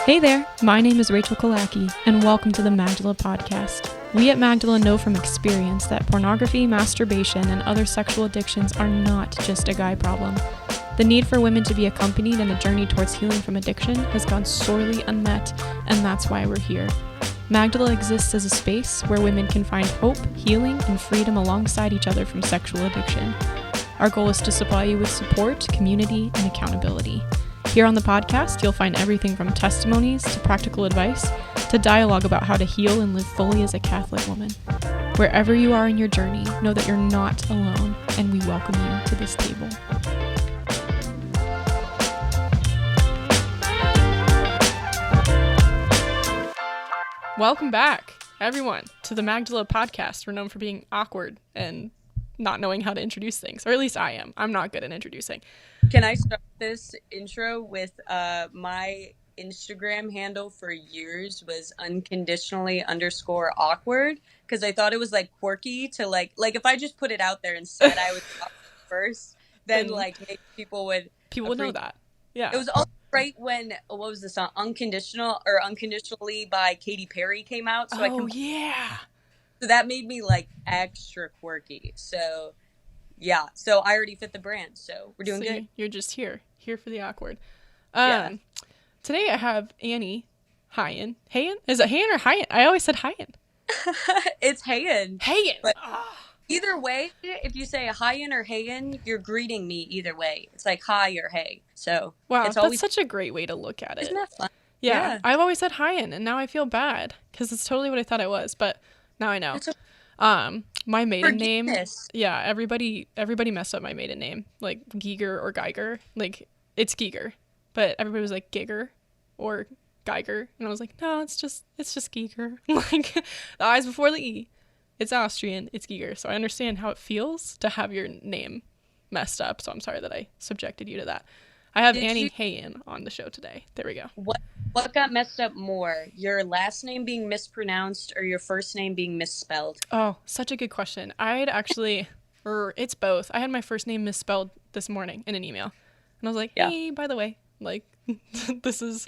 Hey there, my name is Rachael Kalaki, and welcome to the Magdala Podcast. We at Magdala know from experience that pornography, masturbation, and other sexual addictions are not just a guy problem. The need for women to be accompanied in a journey towards healing from addiction has gone sorely unmet, and that's why we're here. Magdala exists as a space where women can find hope, healing, and freedom alongside each other from sexual addiction. Our goal is to supply you with support, community, and accountability. Here on the podcast, you'll find everything from testimonies to practical advice to dialogue about how to heal and live fully as a Catholic woman. Wherever you are in your journey, know that you're not alone, and we welcome you to this table. Welcome back, everyone, to the Magdala Podcast. We're known for being awkward and not knowing how to introduce things, or at least I am. I'm not good at introducing. Can I start this intro with my Instagram handle for years was unconditionally_awkward because I thought it was like quirky to like if I just put it out there and said I was awkward first, then like maybe people would know that. Yeah. It was also right when what was the song Unconditionally by Katy Perry came out. So yeah. So that made me like extra quirky. So yeah, so I already fit the brand, so we're doing good. You're just here for the awkward. Today I have Annie Hayen. Hayen? Is it Hayen or Hayen? I always said Hayen. It's Hayen. Hayen. But either way, if you say Hayen or Hayen, you're greeting me either way. It's like hi or hey. So wow, it's that's such a great way to look at it. Isn't that fun? Yeah. I've always said Hayen, and now I feel bad because it's totally what I thought it was, but now I know. My maiden name, yeah, everybody messed up my maiden name, like Giger or Geiger, like it's Giger, but everybody was like Giger or Geiger, and I was like, no, it's just Giger, like the I's before the E, it's Austrian, it's Giger, so I understand how it feels to have your name messed up, so I'm sorry that I subjected you to that. I have Annie Hayen on the show today. There we go. What got messed up more? Your last name being mispronounced or your first name being misspelled? Oh, such a good question. It's both. I had my first name misspelled this morning in an email. And I was like, hey, by the way, like, this is...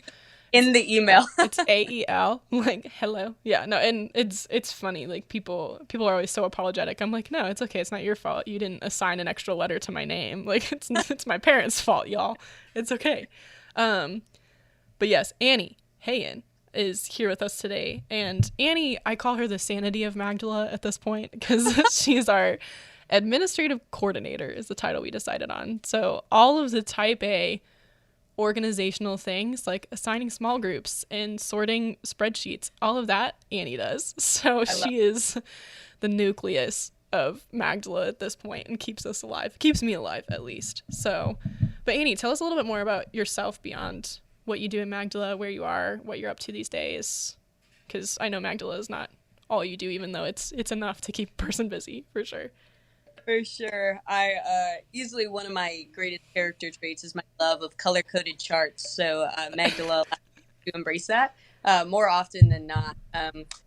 In the email. It's AEL, like, hello. Yeah, no, and it's funny. Like, people are always so apologetic. I'm like, no, it's okay. It's not your fault. You didn't assign an extra letter to my name. Like, it's my parents' fault, y'all. It's okay. But yes, Annie Hayen is here with us today. And Annie, I call her the sanity of Magdala at this point because she's our administrative coordinator is the title we decided on. So all of the type A organizational things like assigning small groups and sorting spreadsheets, all of that Annie does. So she is the nucleus of Magdala at this point and keeps us alive. Keeps me alive, at least. So, but Annie, tell us a little bit more about yourself beyond what you do in Magdala, where you are, what you're up to these days. Because I know Magdala is not all you do, even though it's enough to keep a person busy, for sure. For sure. Easily one of my greatest character traits is my love of color-coded charts. So Magdala allows me to embrace that more often than not.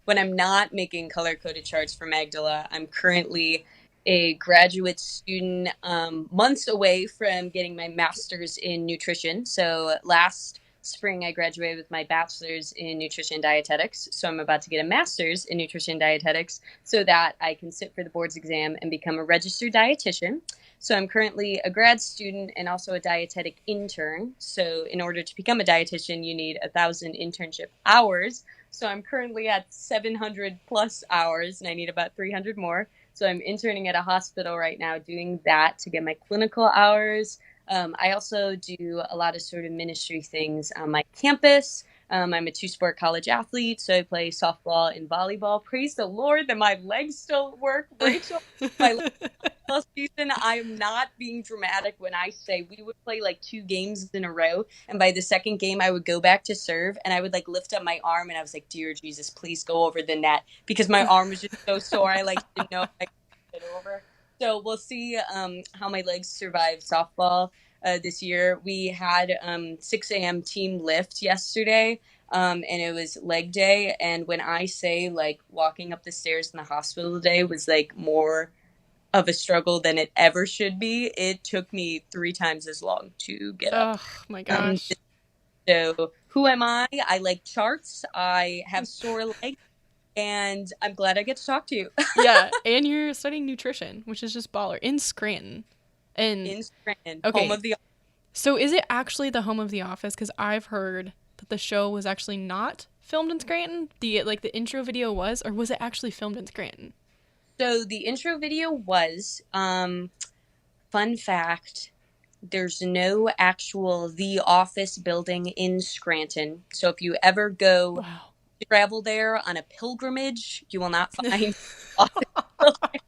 When I'm not making color-coded charts for Magdala, I'm currently a graduate student, months away from getting my master's in nutrition. So last spring, I graduated with my bachelor's in nutrition dietetics. So I'm about to get a master's in nutrition dietetics so that I can sit for the board's exam and become a registered dietitian. So I'm currently a grad student and also a dietetic intern. So in order to become a dietitian, you need 1,000 internship hours. So I'm currently at 700 plus hours and I need about 300 more. So I'm interning at a hospital right now doing that to get my clinical hours. I also do a lot of sort of ministry things on my campus. I'm a two-sport college athlete, so I play softball and volleyball. Praise the Lord that my legs still work. Rachel, last season, I am not being dramatic when I say we would play like 2 games in a row, and by the second game, I would go back to serve, and I would like lift up my arm, and I was like, "Dear Jesus, please go over the net," because my arm was just so sore. I like didn't know if I could get it over. So we'll see how my legs survive softball this year. We had 6 a.m. team lift yesterday, and it was leg day. And when I say like walking up the stairs in the hospital today was like more of a struggle than it ever should be, it took me 3 times as long to get up. Oh my gosh. So who am I? I like charts. I have sore legs, and I'm glad I get to talk to you. Yeah, and you're studying nutrition, which is just baller in Scranton. And In Scranton, home okay, of the. so is it actually the home of The Office? Because I've heard that the show was actually not filmed in Scranton. The intro video was, or was it actually filmed in Scranton? So the intro video was. Fun fact: there's no actual The Office building in Scranton. So if you ever go Wow. travel there on a pilgrimage, you will not find Office building.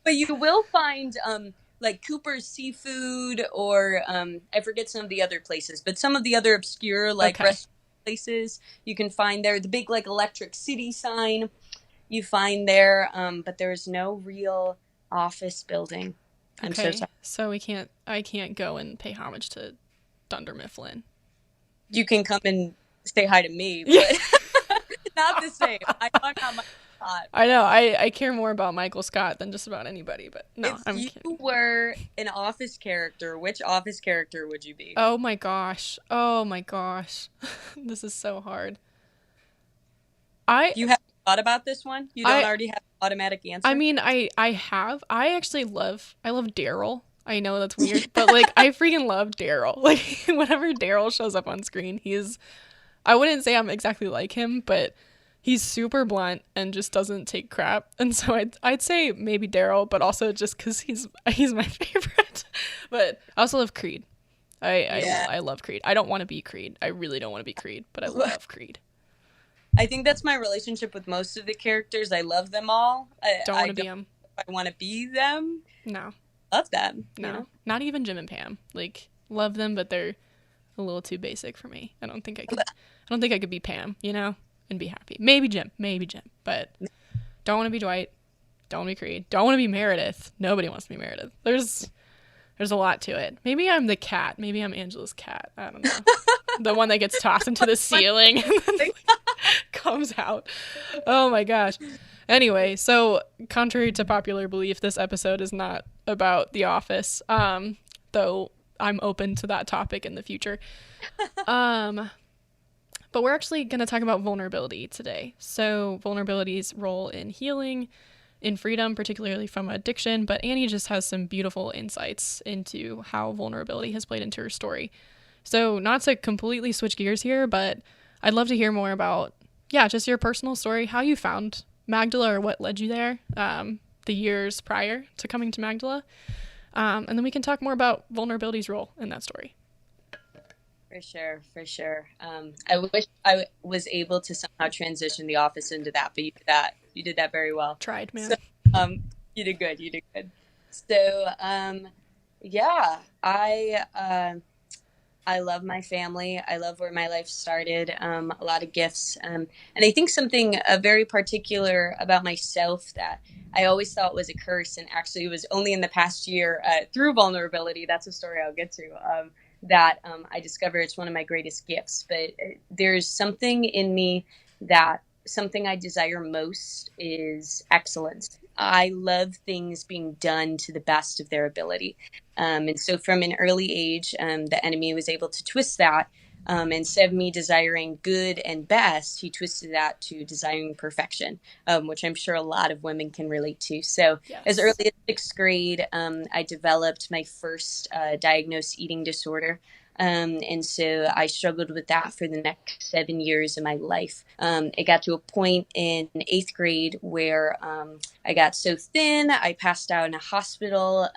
But you will find like Cooper's Seafood or I forget some of the other places, but some of the other obscure like Okay. restaurant places you can find there. The big like Electric City sign you find there, but there's no real office building. I'm so Okay. sorry. So I can't go and pay homage to Dunder Mifflin. You can come and say hi to me, Yeah. but not the same. I know I'm not my spot. I know. I care more about Michael Scott than just about anybody, but no, If I'm you kidding. were an office character, which office character would you be? Oh my gosh. Oh my gosh. This is so hard. I You haven't thought about this one? You don't I already have an automatic I answer? mean, I have. I love Daryl. I know that's weird, but like I freaking love Daryl. Like whenever Daryl shows up on screen, I wouldn't say I'm exactly like him, but he's super blunt and just doesn't take crap. And so I'd say maybe Daryl, but also just cuz he's my favorite. But I also love Creed. Yeah. I love Creed. I don't want to be Creed. I really don't want to be Creed, but I love Creed. I think that's my relationship with most of the characters. I love them all. Don't I want to be don't him. know if I want to be them. No. Love them, you No. know? Not even Jim and Pam. Like love them, but they're a little too basic for me. I don't think I could be Pam, and be happy. Maybe Jim, but don't want to be Dwight. Don't want to be Creed. Don't want to be Meredith. Nobody wants to be Meredith. There's a lot to it. Maybe I'm the cat. Maybe I'm Angela's cat. I don't know. The one that gets tossed into the ceiling and then like, comes out. Oh my gosh. Anyway, so contrary to popular belief, this episode is not about The Office. Though I'm open to that topic in the future. But we're actually going to talk about vulnerability today. So, vulnerability's role in healing, in freedom, particularly from addiction. But Annie just has some beautiful insights into how vulnerability has played into her story. So, not to completely switch gears here, but I'd love to hear more about, just your personal story, how you found Magdala or what led you there, the years prior to coming to Magdala. And then we can talk more about vulnerability's role in that story. For sure, for sure. I wish I was able to somehow transition The Office into that, but you did that. You did that very well. Tried, man. So, you did good. You did good. So, yeah, I love my family. I love where my life started. A lot of gifts, and I think something very particular about myself that I always thought was a curse, and actually it was only in the past year through vulnerability. That's a story I'll get to. That I discovered it's one of my greatest gifts. But there's something in me that something I desire most is excellence. I love things being done to the best of their ability. And so from an early age, the enemy was able to twist that. Instead of me desiring good and best, he twisted that to desiring perfection, which I'm sure a lot of women can relate to. So Yes. as early as sixth grade, I developed my first diagnosed eating disorder. And so I struggled with that for the next 7 years of my life. It got to a point in eighth grade where I got so thin, I passed out in a hospital.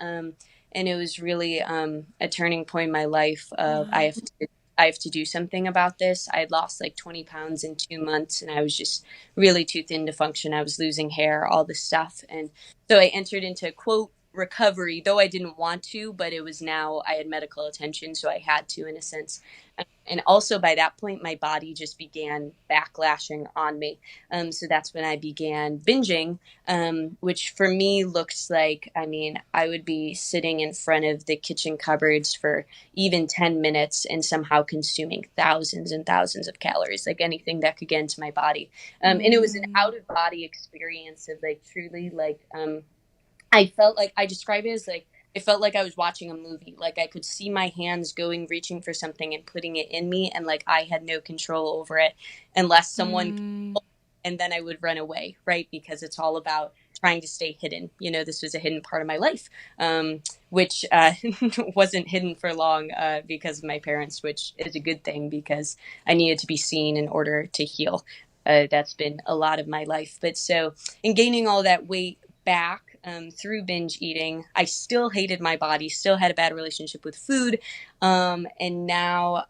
And it was really a turning point in my life of I have to do something about this. I had lost like 20 pounds in 2 months and I was just really too thin to function. I was losing hair, all this stuff. And so I entered into quote recovery, though I didn't want to, but it was now I had medical attention. So I had to, in a sense. And also by that point, my body just began backlashing on me. So that's when I began binging, which for me looks like, I would be sitting in front of the kitchen cupboards for even 10 minutes and somehow consuming thousands and thousands of calories, like anything that could get into my body. And it was an out of body experience of like truly like, I felt like I describe it as like it felt like I was watching a movie. Like I could see my hands going, reaching for something and putting it in me, and like I had no control over it unless someone, Mm, and then I would run away, right? Because it's all about trying to stay hidden. You know, this was a hidden part of my life, which wasn't hidden for long because of my parents, which is a good thing because I needed to be seen in order to heal. That's been a lot of my life. But so, in gaining all that weight back through binge eating, I still hated my body, still had a bad relationship with food. And now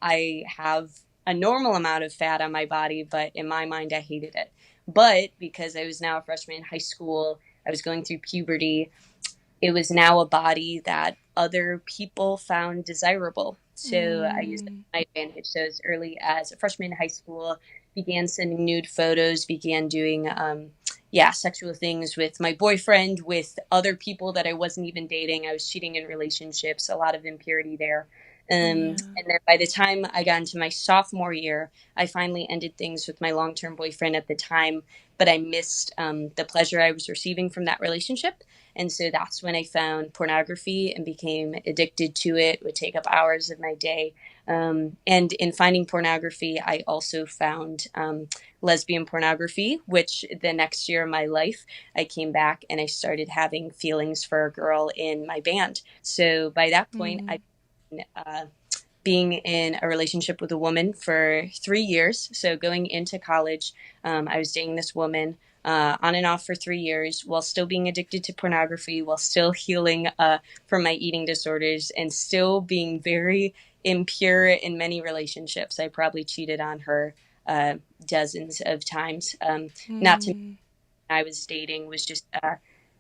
I have a normal amount of fat on my body, but in my mind, I hated it. But because I was now a freshman in high school, I was going through puberty, it was now a body that other people found desirable. So I used that mm, to my advantage. So as early as a freshman in high school, began sending nude photos, began doing, sexual things with my boyfriend, with other people that I wasn't even dating. I was cheating in relationships, a lot of impurity there. yeah. And then by the time I got into my sophomore year, I finally ended things with my long term boyfriend at the time, but I missed the pleasure I was receiving from that relationship. And so that's when I found pornography and became addicted to it. It would take up hours of my day. And in finding pornography, I also found lesbian pornography, which the next year of my life, I came back and I started having feelings for a girl in my band. So by that point, I Mm, being in a relationship with a woman for 3 years. So going into college, I was dating this woman on and off for 3 years while still being addicted to pornography, while still healing from my eating disorders, and still being very impure in many relationships. I probably cheated on her dozens of times. Not to mm, I was dating was just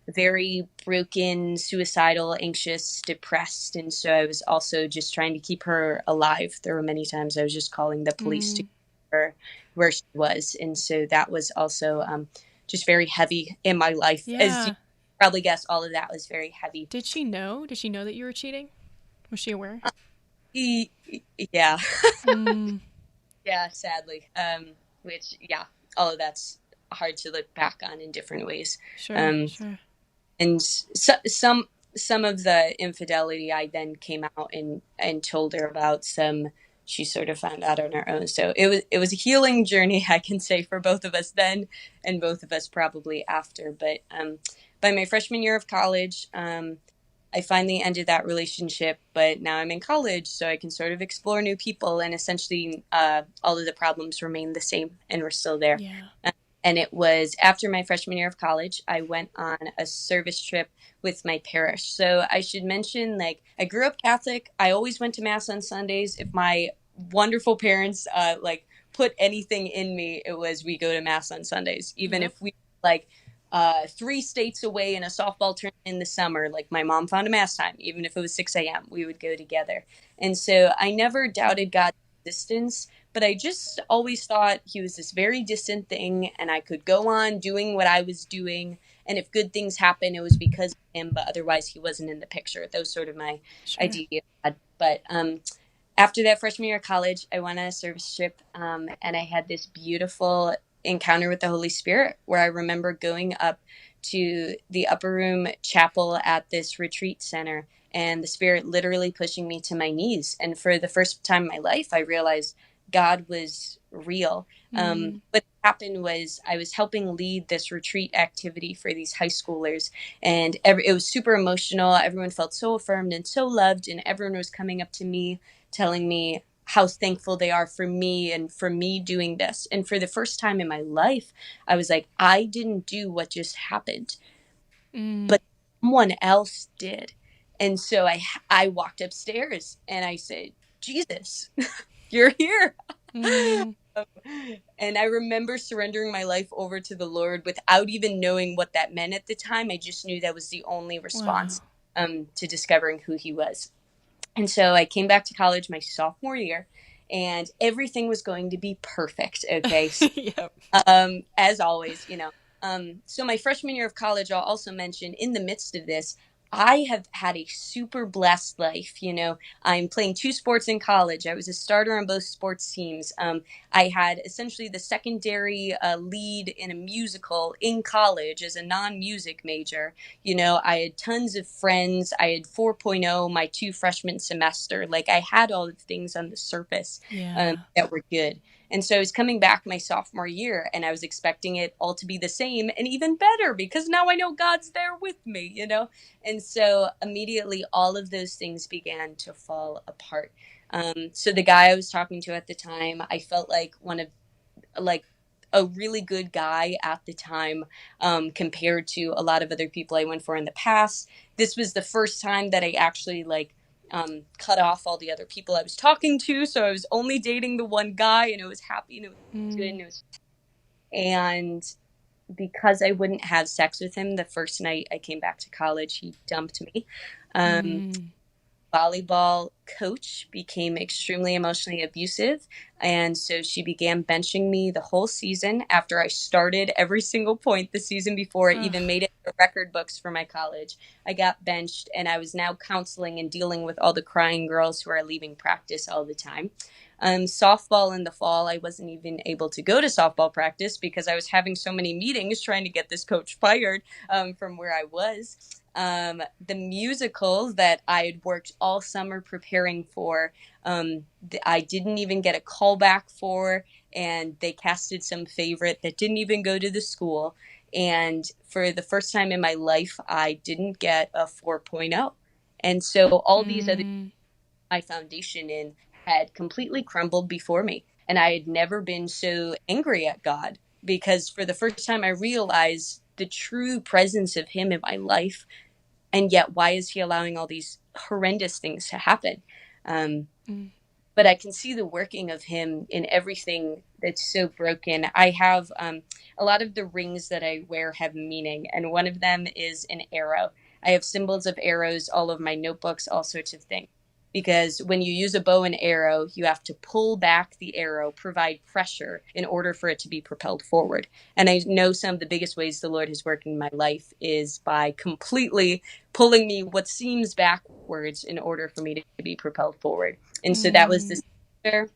very broken, suicidal, anxious, depressed. And so I was also just trying to keep her alive. There were many times I was just calling the police to mm. keep her where she was. And so that was also just very heavy in my life. As you Yeah. probably guess, all of that was very heavy. Did she know? Did she know that you were cheating? Was she aware? E- Yeah. Mm, Yeah, sadly. Which, yeah, all of that's hard to look back on in different ways. sure, Um, sure. and some of the infidelity I then came out and told her about. Some she sort of found out on her own. So it was a healing journey, I can say, for both of us then and both of us probably after. But by my freshman year of college, I finally ended that relationship, but now I'm in college, so I can sort of explore new people, and essentially all of the problems remain the same, and we're still there. Yeah. And it was after my freshman year of college, I went on a service trip with my parish. So I should mention, like, I grew up Catholic. I always went to Mass on Sundays. If my wonderful parents, put anything in me, it was we go to Mass on Sundays. Even Yep. if we, like, 3 states away in a softball tournament in the summer, like, my mom found a Mass time. Even if it was 6 a.m., we would go together. And so I never doubted God's existence, but I just always thought he was this very distant thing, and I could go on doing what I was doing. And if good things happen, it was because of him, but otherwise, he wasn't in the picture. That was sort of my Sure. idea. But after that freshman year of college, I went on a service trip, and I had this beautiful encounter with the Holy Spirit where I remember going up to the upper room chapel at this retreat center, and the Spirit literally pushing me to my knees. And for the first time in my life, I realized God was real. Mm, What happened was I was helping lead this retreat activity for these high schoolers, and it was super emotional. Everyone felt so affirmed and so loved, and everyone was coming up to me telling me how thankful they are for me and for me doing this. And for the first time in my life, I was like, I didn't do what just happened, mm, but someone else did. And so I walked upstairs and I said, Jesus, you're here. mm. And I remember surrendering my life over to the Lord without even knowing what that meant at the time. I just knew that was the only response Wow. to discovering who he was. And so I came back to college my sophomore year, and everything was going to be perfect. Okay. So, Yep. as always. So my freshman year of college, I'll also mention, in the midst of this, I have had a super blessed life. I'm playing two sports in college. I was a starter on both sports teams. I had essentially the secondary lead in a musical in college as a non-music major. I had tons of friends. I had 4.0 my two freshman semester. Like, I had all the things on the surface Yeah. that were good. And so I was coming back my sophomore year, and I was expecting it all to be the same and even better, because now I know God's there with me. And so immediately all of those things began to fall apart. So the guy I was talking to at the time, I felt like like a really good guy at the time, compared to a lot of other people I went for in the past. This was the first time that I actually cut off all the other people I was talking to. So I was only dating the one guy, and it was happy, and it was good, and because I wouldn't have sex with him the first night I came back to college, he dumped me. Volleyball coach became extremely emotionally abusive, and so she began benching me the whole season after I started every single point the season before I even made it to the record books for my college. I got benched, and I was now counseling and dealing with all the crying girls who are leaving practice all the time. Softball in the fall, I wasn't even able to go to softball practice because I was having so many meetings trying to get this coach fired from where I was. The musical that I had worked all summer preparing for, I didn't even get a call back for, and they casted some favorite that didn't even go to the school. And for the first time in my life, I didn't get a 4.0. And so all these other my foundation in had completely crumbled before me. And I had never been so angry at God, because for the first time I realized the true presence of him in my life. And yet, why is he allowing all these horrendous things to happen? But I can see the working of him in everything that's so broken. I have a lot of the rings that I wear have meaning, and one of them is an arrow. I have symbols of arrows all over my notebooks, all sorts of things. Because when you use a bow and arrow, you have to pull back the arrow, provide pressure in order for it to be propelled forward. And I know some of the biggest ways the Lord has worked in my life is by completely pulling me what seems backwards in order for me to be propelled forward. And so that was the semester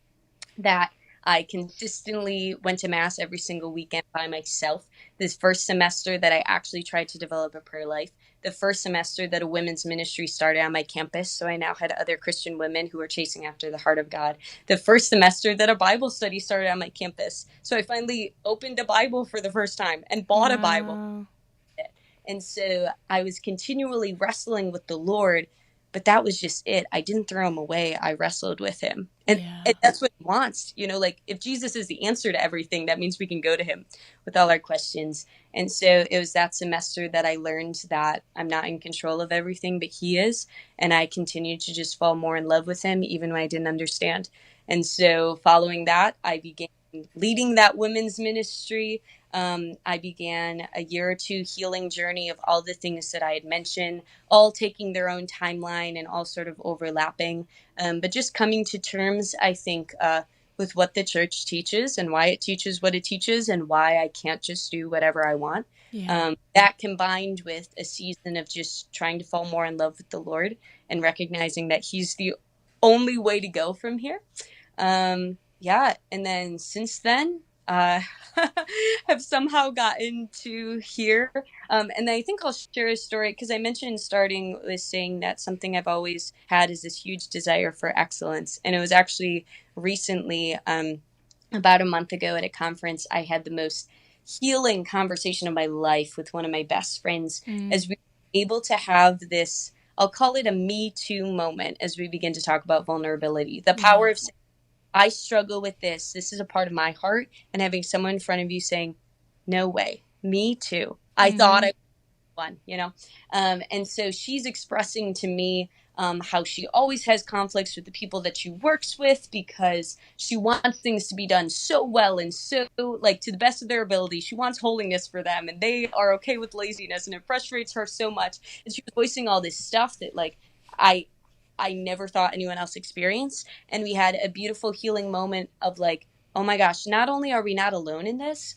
that I consistently went to mass every single weekend by myself. This first semester that I actually tried to develop a prayer life. The first semester that a women's ministry started on my campus. So I now had other Christian women who were chasing after the heart of God. The first semester that a Bible study started on my campus. So I finally opened a Bible for the first time and bought a Bible. And so I was continually wrestling with the Lord, but that was just it. I didn't throw him away. I wrestled with him. And that's what he wants. Like, if Jesus is the answer to everything, that means we can go to him with all our questions. And so it was that semester that I learned that I'm not in control of everything, but he is. And I continued to just fall more in love with him, even when I didn't understand. And so following that, I began leading that women's ministry. I began a year or two healing journey of all the things that I had mentioned, all taking their own timeline and all sort of overlapping. But just coming to terms, I think, with what the church teaches and why it teaches what it teaches and why I can't just do whatever I want. That combined with a season of just trying to fall more in love with the Lord and recognizing that he's the only way to go from here. And then since then, have somehow gotten to here. And I think I'll share a story, because I mentioned starting with saying that something I've always had is this huge desire for excellence. And it was actually recently, about a month ago at a conference, I had the most healing conversation of my life with one of my best friends, as we were able to have this, I'll call it a Me Too moment, as we begin to talk about vulnerability, the power of saying, I struggle with this. This is a part of my heart. And having someone in front of you saying, no way, me too. I thought I was one. And so she's expressing to me how she always has conflicts with the people that she works with, because she wants things to be done so well and so, like, to the best of their ability. She wants holiness for them, and they are okay with laziness, and it frustrates her so much. And she was voicing all this stuff that, like, I never thought anyone else experienced. And we had a beautiful healing moment of, like, oh my gosh, not only are we not alone in this,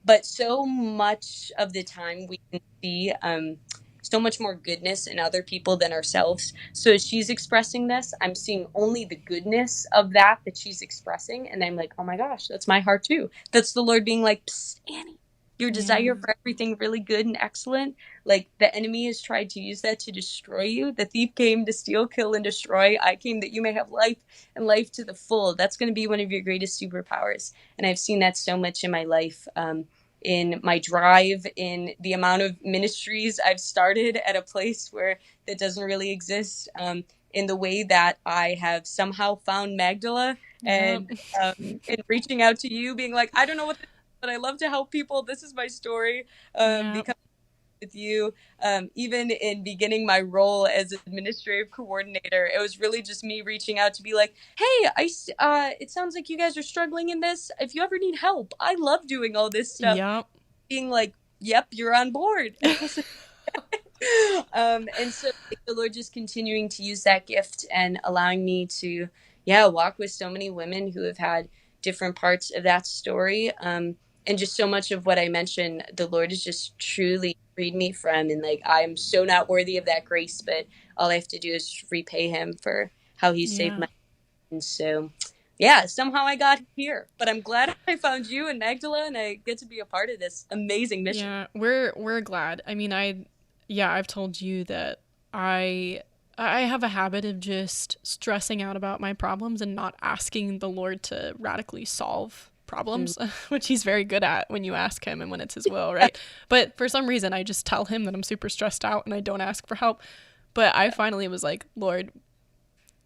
but so much of the time we can see so much more goodness in other people than ourselves. So as she's expressing this, I'm seeing only the goodness of that she's expressing. And I'm like, oh my gosh, that's my heart too. That's the Lord being like, Psst, Annie, your Yeah. desire for everything really good and excellent, like the enemy has tried to use that to destroy you. The thief came to steal, kill, and destroy. I came that you may have life and life to the full. That's going to be one of your greatest superpowers. And I've seen that so much in my life, in my drive, in the amount of ministries I've started at a place where that doesn't really exist, in the way that I have somehow found Magdala, Yep. and in reaching out to you, being like, I don't know what this is, but I love to help people. This is my story. Yep. Because with you, even in beginning my role as administrative coordinator, it was really just me reaching out to be like, hey, it sounds like you guys are struggling in this. If you ever need help, I love doing all this stuff. Yep. Being like, yep, you're on board. And I was like, and so like, the Lord just continuing to use that gift and allowing me to, yeah, walk with so many women who have had different parts of that story. And just so much of what I mentioned, the Lord has just truly freed me from. And like, I'm so not worthy of that grace, but all I have to do is repay him for how he saved Yeah. my life. And so, yeah, somehow I got here. But I'm glad I found you and Magdala, and I get to be a part of this amazing mission. Yeah, we're glad. I mean, I've told you that I have a habit of just stressing out about my problems and not asking the Lord to radically solve Mm. problems, which he's very good at when you ask him and when it's his will, right? But for some reason, I just tell him that I'm super stressed out and I don't ask for help. But I finally was like, Lord,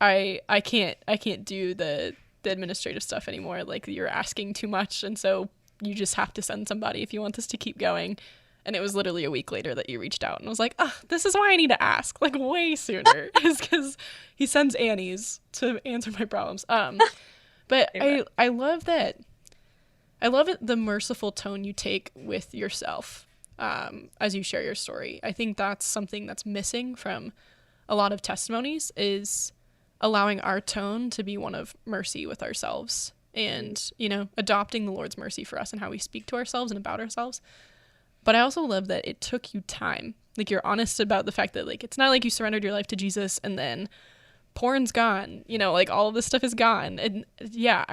I can't do the administrative stuff anymore. Like you're asking too much, and so you just have to send somebody if you want this to keep going. And it was literally a week later that you reached out and was like, ah, this is why I need to ask like way sooner, is because he sends Annie's to answer my problems. But Amen. I love that. I love it, the merciful tone you take with yourself, as you share your story. I think that's something that's missing from a lot of testimonies, is allowing our tone to be one of mercy with ourselves and, adopting the Lord's mercy for us and how we speak to ourselves and about ourselves. But I also love that it took you time. Like you're honest about the fact that like it's not like you surrendered your life to Jesus and then porn's gone, like all of this stuff is gone. And yeah,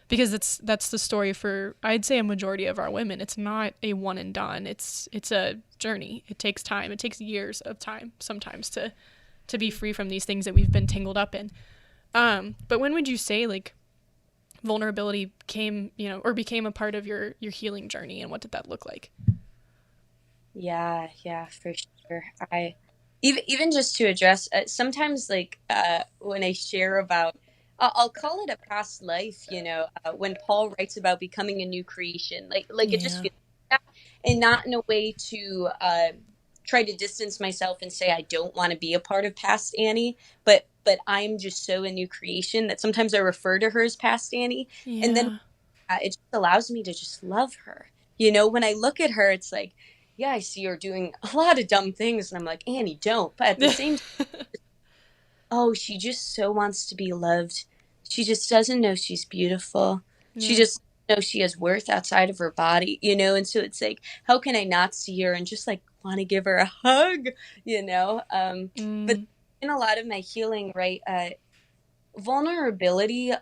because that's the story for, I'd say, a majority of our women. It's not a one and done. It's a journey. It takes time. It takes years of time sometimes to be free from these things that we've been tangled up in. But when would you say like vulnerability came, or became a part of your healing journey, and what did that look like? Yeah, for sure. I even just to address, sometimes like when I share about, I'll call it a past life, when Paul writes about becoming a new creation, like it just Yeah. feels like that, and not in a way to try to distance myself and say I don't want to be a part of past Annie, but I'm just so a new creation that sometimes I refer to her as past Annie, and then Yeah. it just allows me to just love her. When I look at her, it's like, yeah, I see her doing a lot of dumb things, and I'm like, Annie, don't. But at the same time, oh, she just so wants to be loved. She just doesn't know she's beautiful. She Yeah. just knows she has worth outside of her body. And so it's like, how can I not see her and just like want to give her a hug, you know? But Mm, in a lot of my healing, right, vulnerability,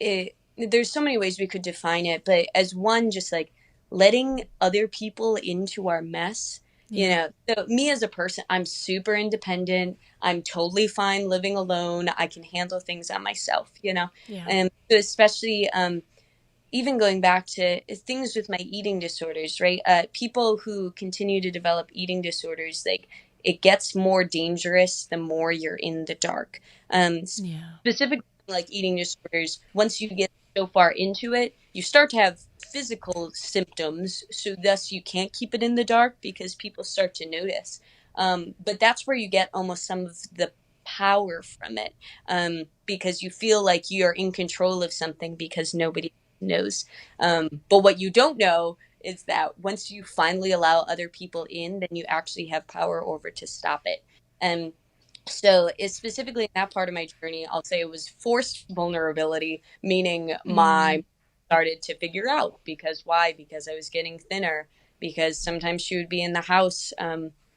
there's so many ways we could define it, but as one, just like letting other people into our mess. yeah. So me as a person, I'm super independent. I'm totally fine living alone. I can handle things on myself. Yeah. And so especially, even going back to things with my eating disorders, right? People who continue to develop eating disorders, like it gets more dangerous the more you're in the dark. Yeah. Specifically, like eating disorders, once you get so far into it, you start to have physical symptoms. So thus, you can't keep it in the dark because people start to notice. But that's where you get almost some of the power from it, because you feel like you're in control of something because nobody knows. But what you don't know is that once you finally allow other people in, then you actually have power over to stop it. And so it's specifically in that part of my journey, I'll say it was forced vulnerability, meaning Mm, my started to figure out because why? Because I was getting thinner, because sometimes she would be in the house.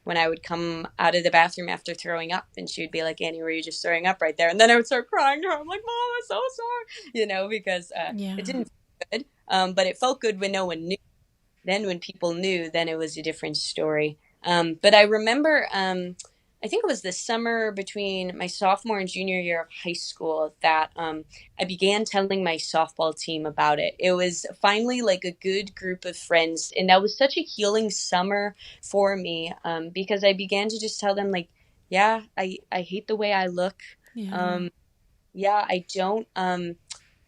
when I would come out of the bathroom after throwing up, and she would be like, Annie, were you just throwing up right there? And then I would start crying to her. I'm like, Mom, I'm so sorry, because it Yeah. didn't feel good, but it felt good when no one knew. Then when people knew, then it was a different story. But I remember, I think it was the summer between my sophomore and junior year of high school that I began telling my softball team about it. It was finally like a good group of friends. And that was such a healing summer for me, because I began to just tell them, like, yeah, I hate the way I look. Yeah. Um, yeah, I don't.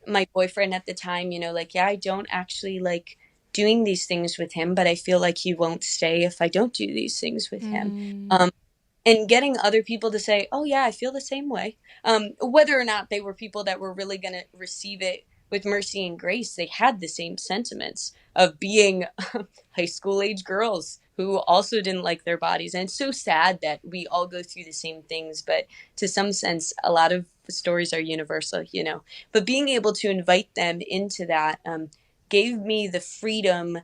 My boyfriend at the time, like, yeah, I don't actually like doing these things with him, but I feel like he won't stay if I don't do these things with him. Mm. Um, and getting other people to say, oh, yeah, I feel the same way. Whether or not they were people that were really going to receive it with mercy and grace, they had the same sentiments of being high school age girls who also didn't like their bodies. And it's so sad that we all go through the same things, but to some sense, a lot of stories are universal. But being able to invite them into that gave me the freedom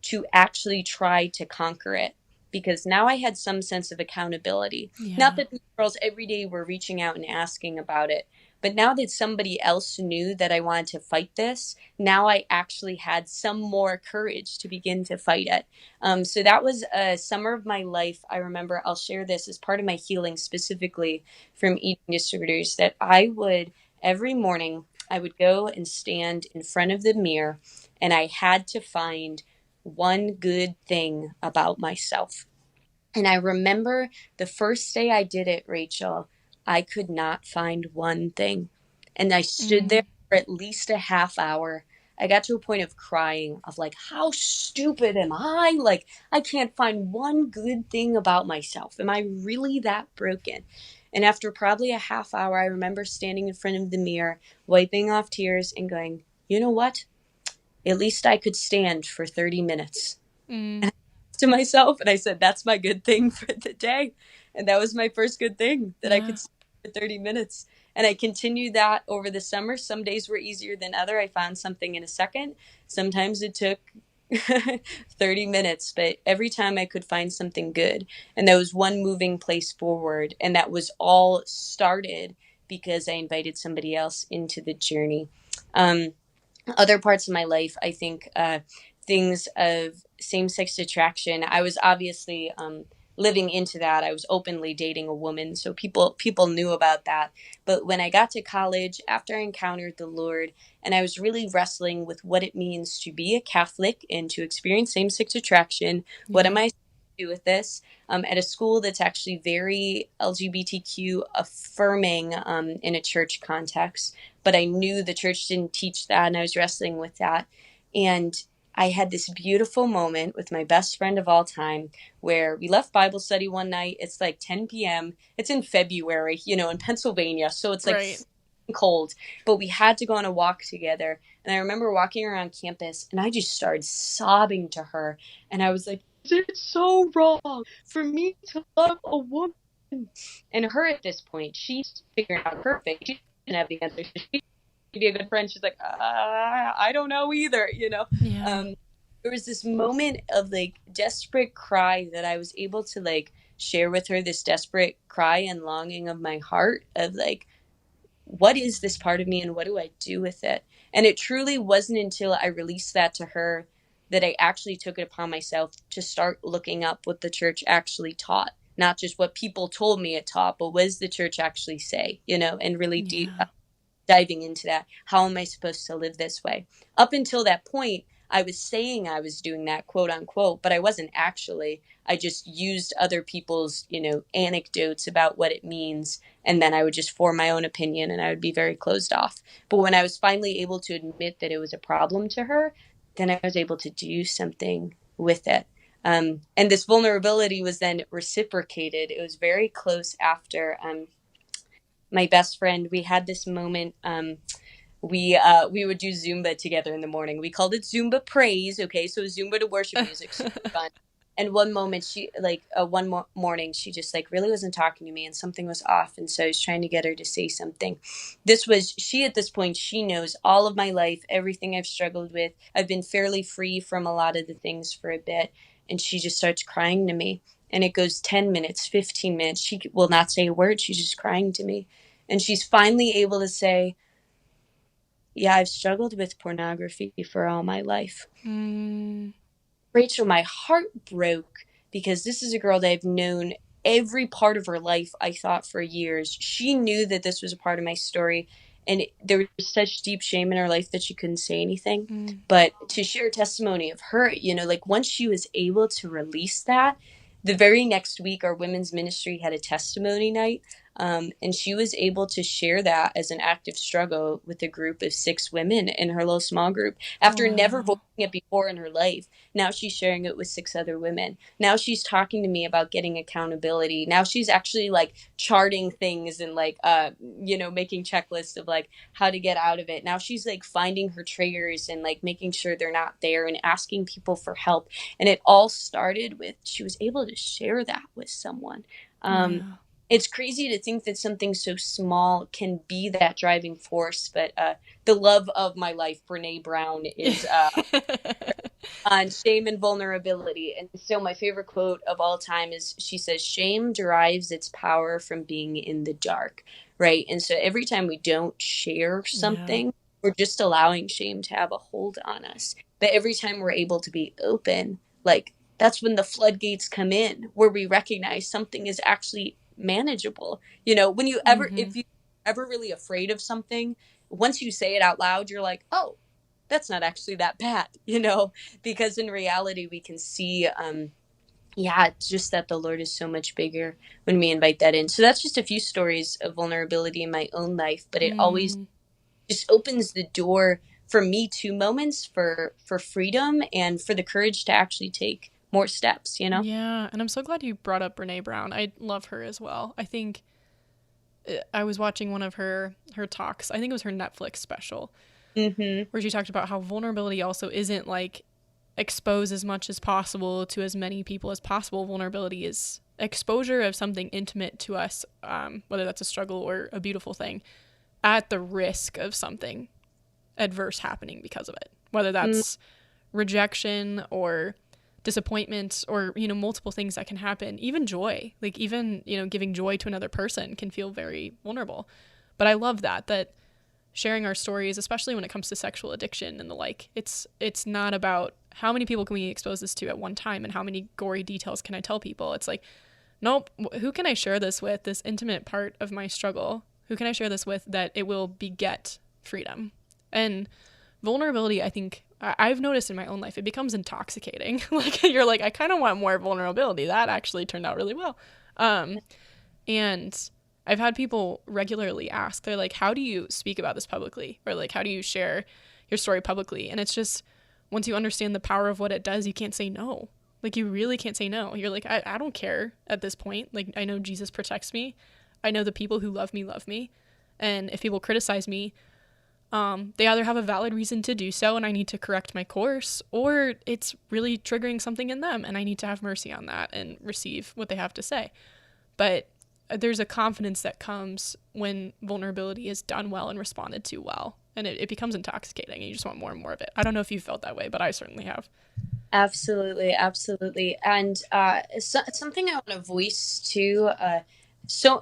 to actually try to conquer it, because now I had some sense of accountability. Not Yeah. that these girls every day were reaching out and asking about it, but now that somebody else knew that I wanted to fight this, now I actually had some more courage to begin to fight it. So that was a summer of my life. I remember, I'll share this as part of my healing specifically from eating disorders, that I would, every morning, I would go and stand in front of the mirror, and I had to find one good thing about myself. And I remember the first day I did it, Rachel, I could not find one thing. And I stood there Mm. for at least a half hour. I got to a point of crying, of like, how stupid am I? Like, I can't find one good thing about myself. Am I really that broken? And after probably a half hour, I remember standing in front of the mirror, wiping off tears and going, you know what? At least I could stand for 30 minutes. Mm. And I to myself, and I said, that's my good thing for the day. And that was my first good thing, that I Yeah. could stand for 30 minutes. And I continued that over the summer. Some days were easier than other. I found something in a second. Sometimes it took 30 minutes, but every time I could find something good. And there was one moving place forward. And that was all started because I invited somebody else into the journey. Um, Other parts of my life, I think, things of same-sex attraction. I was obviously living into that. I was openly dating a woman, so people knew about that. But when I got to college, after I encountered the Lord, and I was really wrestling with what it means to be a Catholic and to experience same-sex attraction, what am Yeah. I supposed to do with this? At a school that's actually very LGBTQ affirming, in a church context, but I knew the church didn't teach that, and I was wrestling with that. And I had this beautiful moment with my best friend of all time where we left Bible study one night. It's like 10 p.m. It's in February, in Pennsylvania, so it's like Right. cold, but we had to go on a walk together. And I remember walking around campus, and I just started sobbing to her, and I was like, is it so wrong for me to love a woman? And her, at this point, she's figuring out her fate. She didn't have the answer. So she be a good friend. She's like, I don't know either. Yeah. Um, there was this moment of like desperate cry that I was able to like share with her, this desperate cry and longing of my heart of like, what is this part of me and what do I do with it? And it truly wasn't until I released that to her that I actually took it upon myself to start looking up what the church actually taught, not just what people told me it taught, but what does the church actually say, and really deep Yeah. diving into that. How am I supposed to live this way? Up until that point, I was saying I was doing that, quote unquote, but I wasn't actually. I just used other people's, anecdotes about what it means. And then I would just form my own opinion, and I would be very closed off. But when I was finally able to admit that it was a problem to her, then I was able to do something with it. And this vulnerability was then reciprocated. It was very close after my best friend. We had this moment. We would do Zumba together in the morning. We called it Zumba praise. Okay, so Zumba to worship music, super fun. And one moment, she like morning, she just like really wasn't talking to me, and something was off. And so I was trying to get her to say something. This was she at this point. She knows all of my life, everything I've struggled with. I've been fairly free from a lot of the things for a bit, and she just starts crying to me. And it goes 10 minutes, 15 minutes. She will not say a word. She's just crying to me. And she's finally able to say, yeah, I've struggled with pornography for all my life. Mm, Rachel, my heart broke because this is a girl that I've known every part of her life, I thought, for years. She knew that this was a part of my story, and there was such deep shame in her life that she couldn't say anything. mm. But to share a testimony of her, like once she was able to release that, the very next week, our women's ministry had a testimony night. And she was able to share that as an active struggle with a group of 6 women in her little small group after never voicing Wow. it before in her life. Now she's sharing it with 6 other women. Now she's talking to me about getting accountability. Now she's actually like charting things and like, making checklists of like how to get out of it. Now she's like finding her triggers and like making sure they're not there and asking people for help. And it all started with she was able to share that with someone. Yeah. It's crazy to think that something so small can be that driving force. But the love of my life, Brene Brown, is on shame and vulnerability. And so my favorite quote of all time is she says, shame derives its power from being in the dark, right? And so every time we don't share Yeah. something, we're just allowing shame to have a hold on us. But every time we're able to be open, like that's when the floodgates come in, where we recognize something is actually manageable. When you ever, Mm-hmm. if you ever really afraid of something, once you say it out loud, you're like, oh, that's not actually that bad, because in reality we can see yeah, it's just that the Lord is so much bigger when we invite that in. So that's just a few stories of vulnerability in my own life, but it always Mm. just opens the door for me to moments for freedom and for the courage to actually take more steps. Yeah, and I'm so glad you brought up Brene Brown. I love her as well. I think I was watching one of her talks. I think it was her Netflix special Mm-hmm. where she talked about how vulnerability also isn't like expose as much as possible to as many people as possible. Vulnerability is exposure of something intimate to us, whether that's a struggle or a beautiful thing, at the risk of something adverse happening because of it, whether that's rejection or disappointment or multiple things that can happen. Even joy, like even giving joy to another person can feel very vulnerable. But I love that sharing our stories, especially when it comes to sexual addiction and the like, it's not about how many people can we expose this to at one time and how many gory details can I tell people. It's like, nope, who can I share this with, this intimate part of my struggle? Who can I share this with that it will beget freedom? And vulnerability, I think I've noticed in my own life, it becomes intoxicating. Like you're like, I kind of want more vulnerability. That actually turned out really well. And I've had people regularly ask, they're like, how do you speak about this publicly? Or like, how do you share your story publicly? And it's just, once you understand the power of what it does, you can't say no. Like, you really can't say no. You're like, I don't care at this point. Like, I know Jesus protects me. I know the people who love me love me. And if people criticize me, they either have a valid reason to do so and I need to correct my course, or it's really triggering something in them and I need to have mercy on that and receive what they have to say. But there's a confidence that comes when vulnerability is done well and responded to well. And it becomes intoxicating and you just want more and more of it. I don't know if you felt that way, but I certainly have. Absolutely, absolutely. And something I want to voice too. So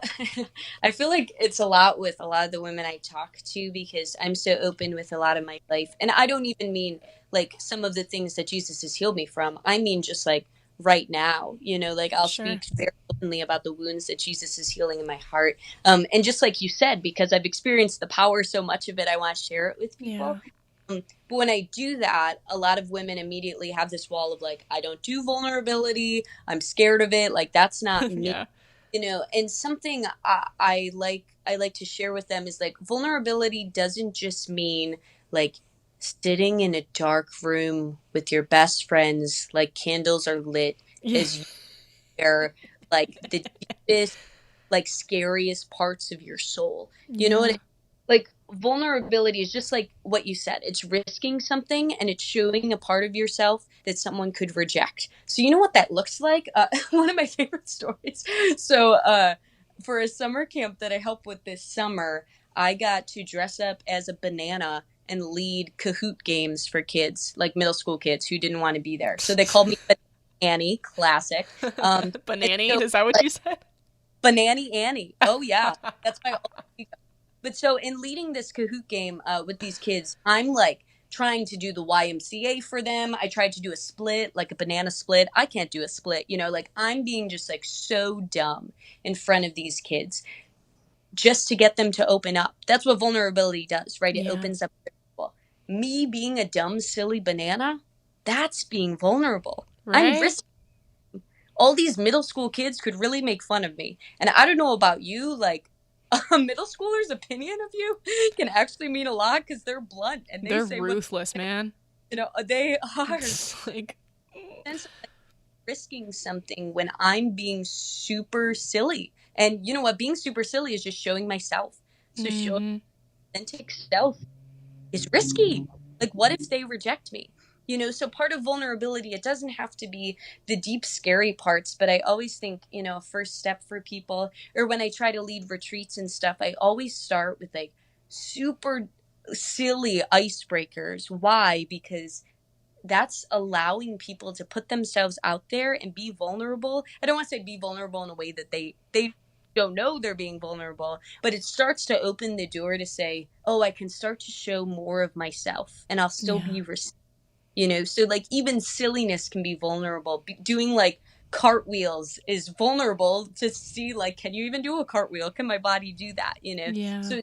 I feel like it's a lot with a lot of the women I talk to because I'm so open with a lot of my life. And I don't even mean like some of the things that Jesus has healed me from. I mean just like right now, like I'll Sure. speak very openly about the wounds that Jesus is healing in my heart. And just like you said, because I've experienced the power so much of it, I want to share it with people. Yeah. But when I do that, a lot of women immediately have this wall of like, I don't do vulnerability. I'm scared of it. Like that's not me, Yeah. And something I like to share with them is like vulnerability doesn't just mean like sitting in a dark room with your best friends, like candles are lit Yeah. as you share like the deepest, like scariest parts of your soul. You know what Yeah. like vulnerability is just like what you said. It's risking something and it's showing a part of yourself that someone could reject. So you know what that looks like? One of my favorite stories. So for a summer camp that I helped with this summer, I got to dress up as a banana and lead Kahoot games for kids, like middle school kids who didn't want to be there. So they called me Annie, classic. And Banani, so is that what you said? Banani Annie. Oh yeah, that's my. But so in leading this Kahoot game with these kids, I'm like trying to do the YMCA for them. I tried to do a split, like a banana split. I can't do a split, like I'm being just like so dumb in front of these kids just to get them to open up. That's what vulnerability does, right? It Yeah. opens up people. Me being a dumb, silly banana, that's being vulnerable. I'm Right? risking. All these middle school kids could really make fun of me. And I don't know about you, like a middle schooler's opinion of you can actually mean a lot because they're blunt and they They're say what ruthless, man. they are. It's like, Sense of like, risking something when I'm being super silly. And you know what? Being super silly is just showing myself. So showing mm-hmm. authentic self is risky. Like, what if they reject me? So part of vulnerability, it doesn't have to be the deep, scary parts, but I always think, a first step for people, or when I try to lead retreats and stuff, I always start with like super silly icebreakers. Why? Because that's allowing people to put themselves out there and be vulnerable. I don't want to say be vulnerable in a way that they don't know they're being vulnerable, but it starts to open the door to say, oh, I can start to show more of myself and I'll still Yeah. be so like even silliness can be vulnerable. Doing like cartwheels is vulnerable to see, like, can you even do a cartwheel? Can my body do that? Yeah. So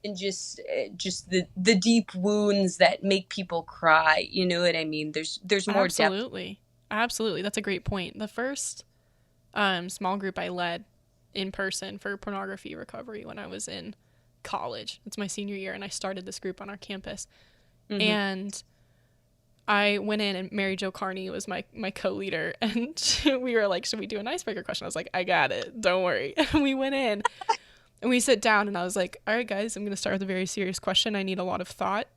and just the deep wounds that make people cry, you know what I mean? There's more depth. Absolutely. Absolutely. That's a great point. The first small group I led in person for pornography recovery when I was in college. It's my senior year, and I started this group on our campus. Mm-hmm. And I went in, and Mary Jo Carney was my co-leader, and we were like, should we do an icebreaker question? I was like, I got it. Don't worry. And we went in, and we sit down, and I was like, all right, guys, I'm going to start with a very serious question. I need a lot of thought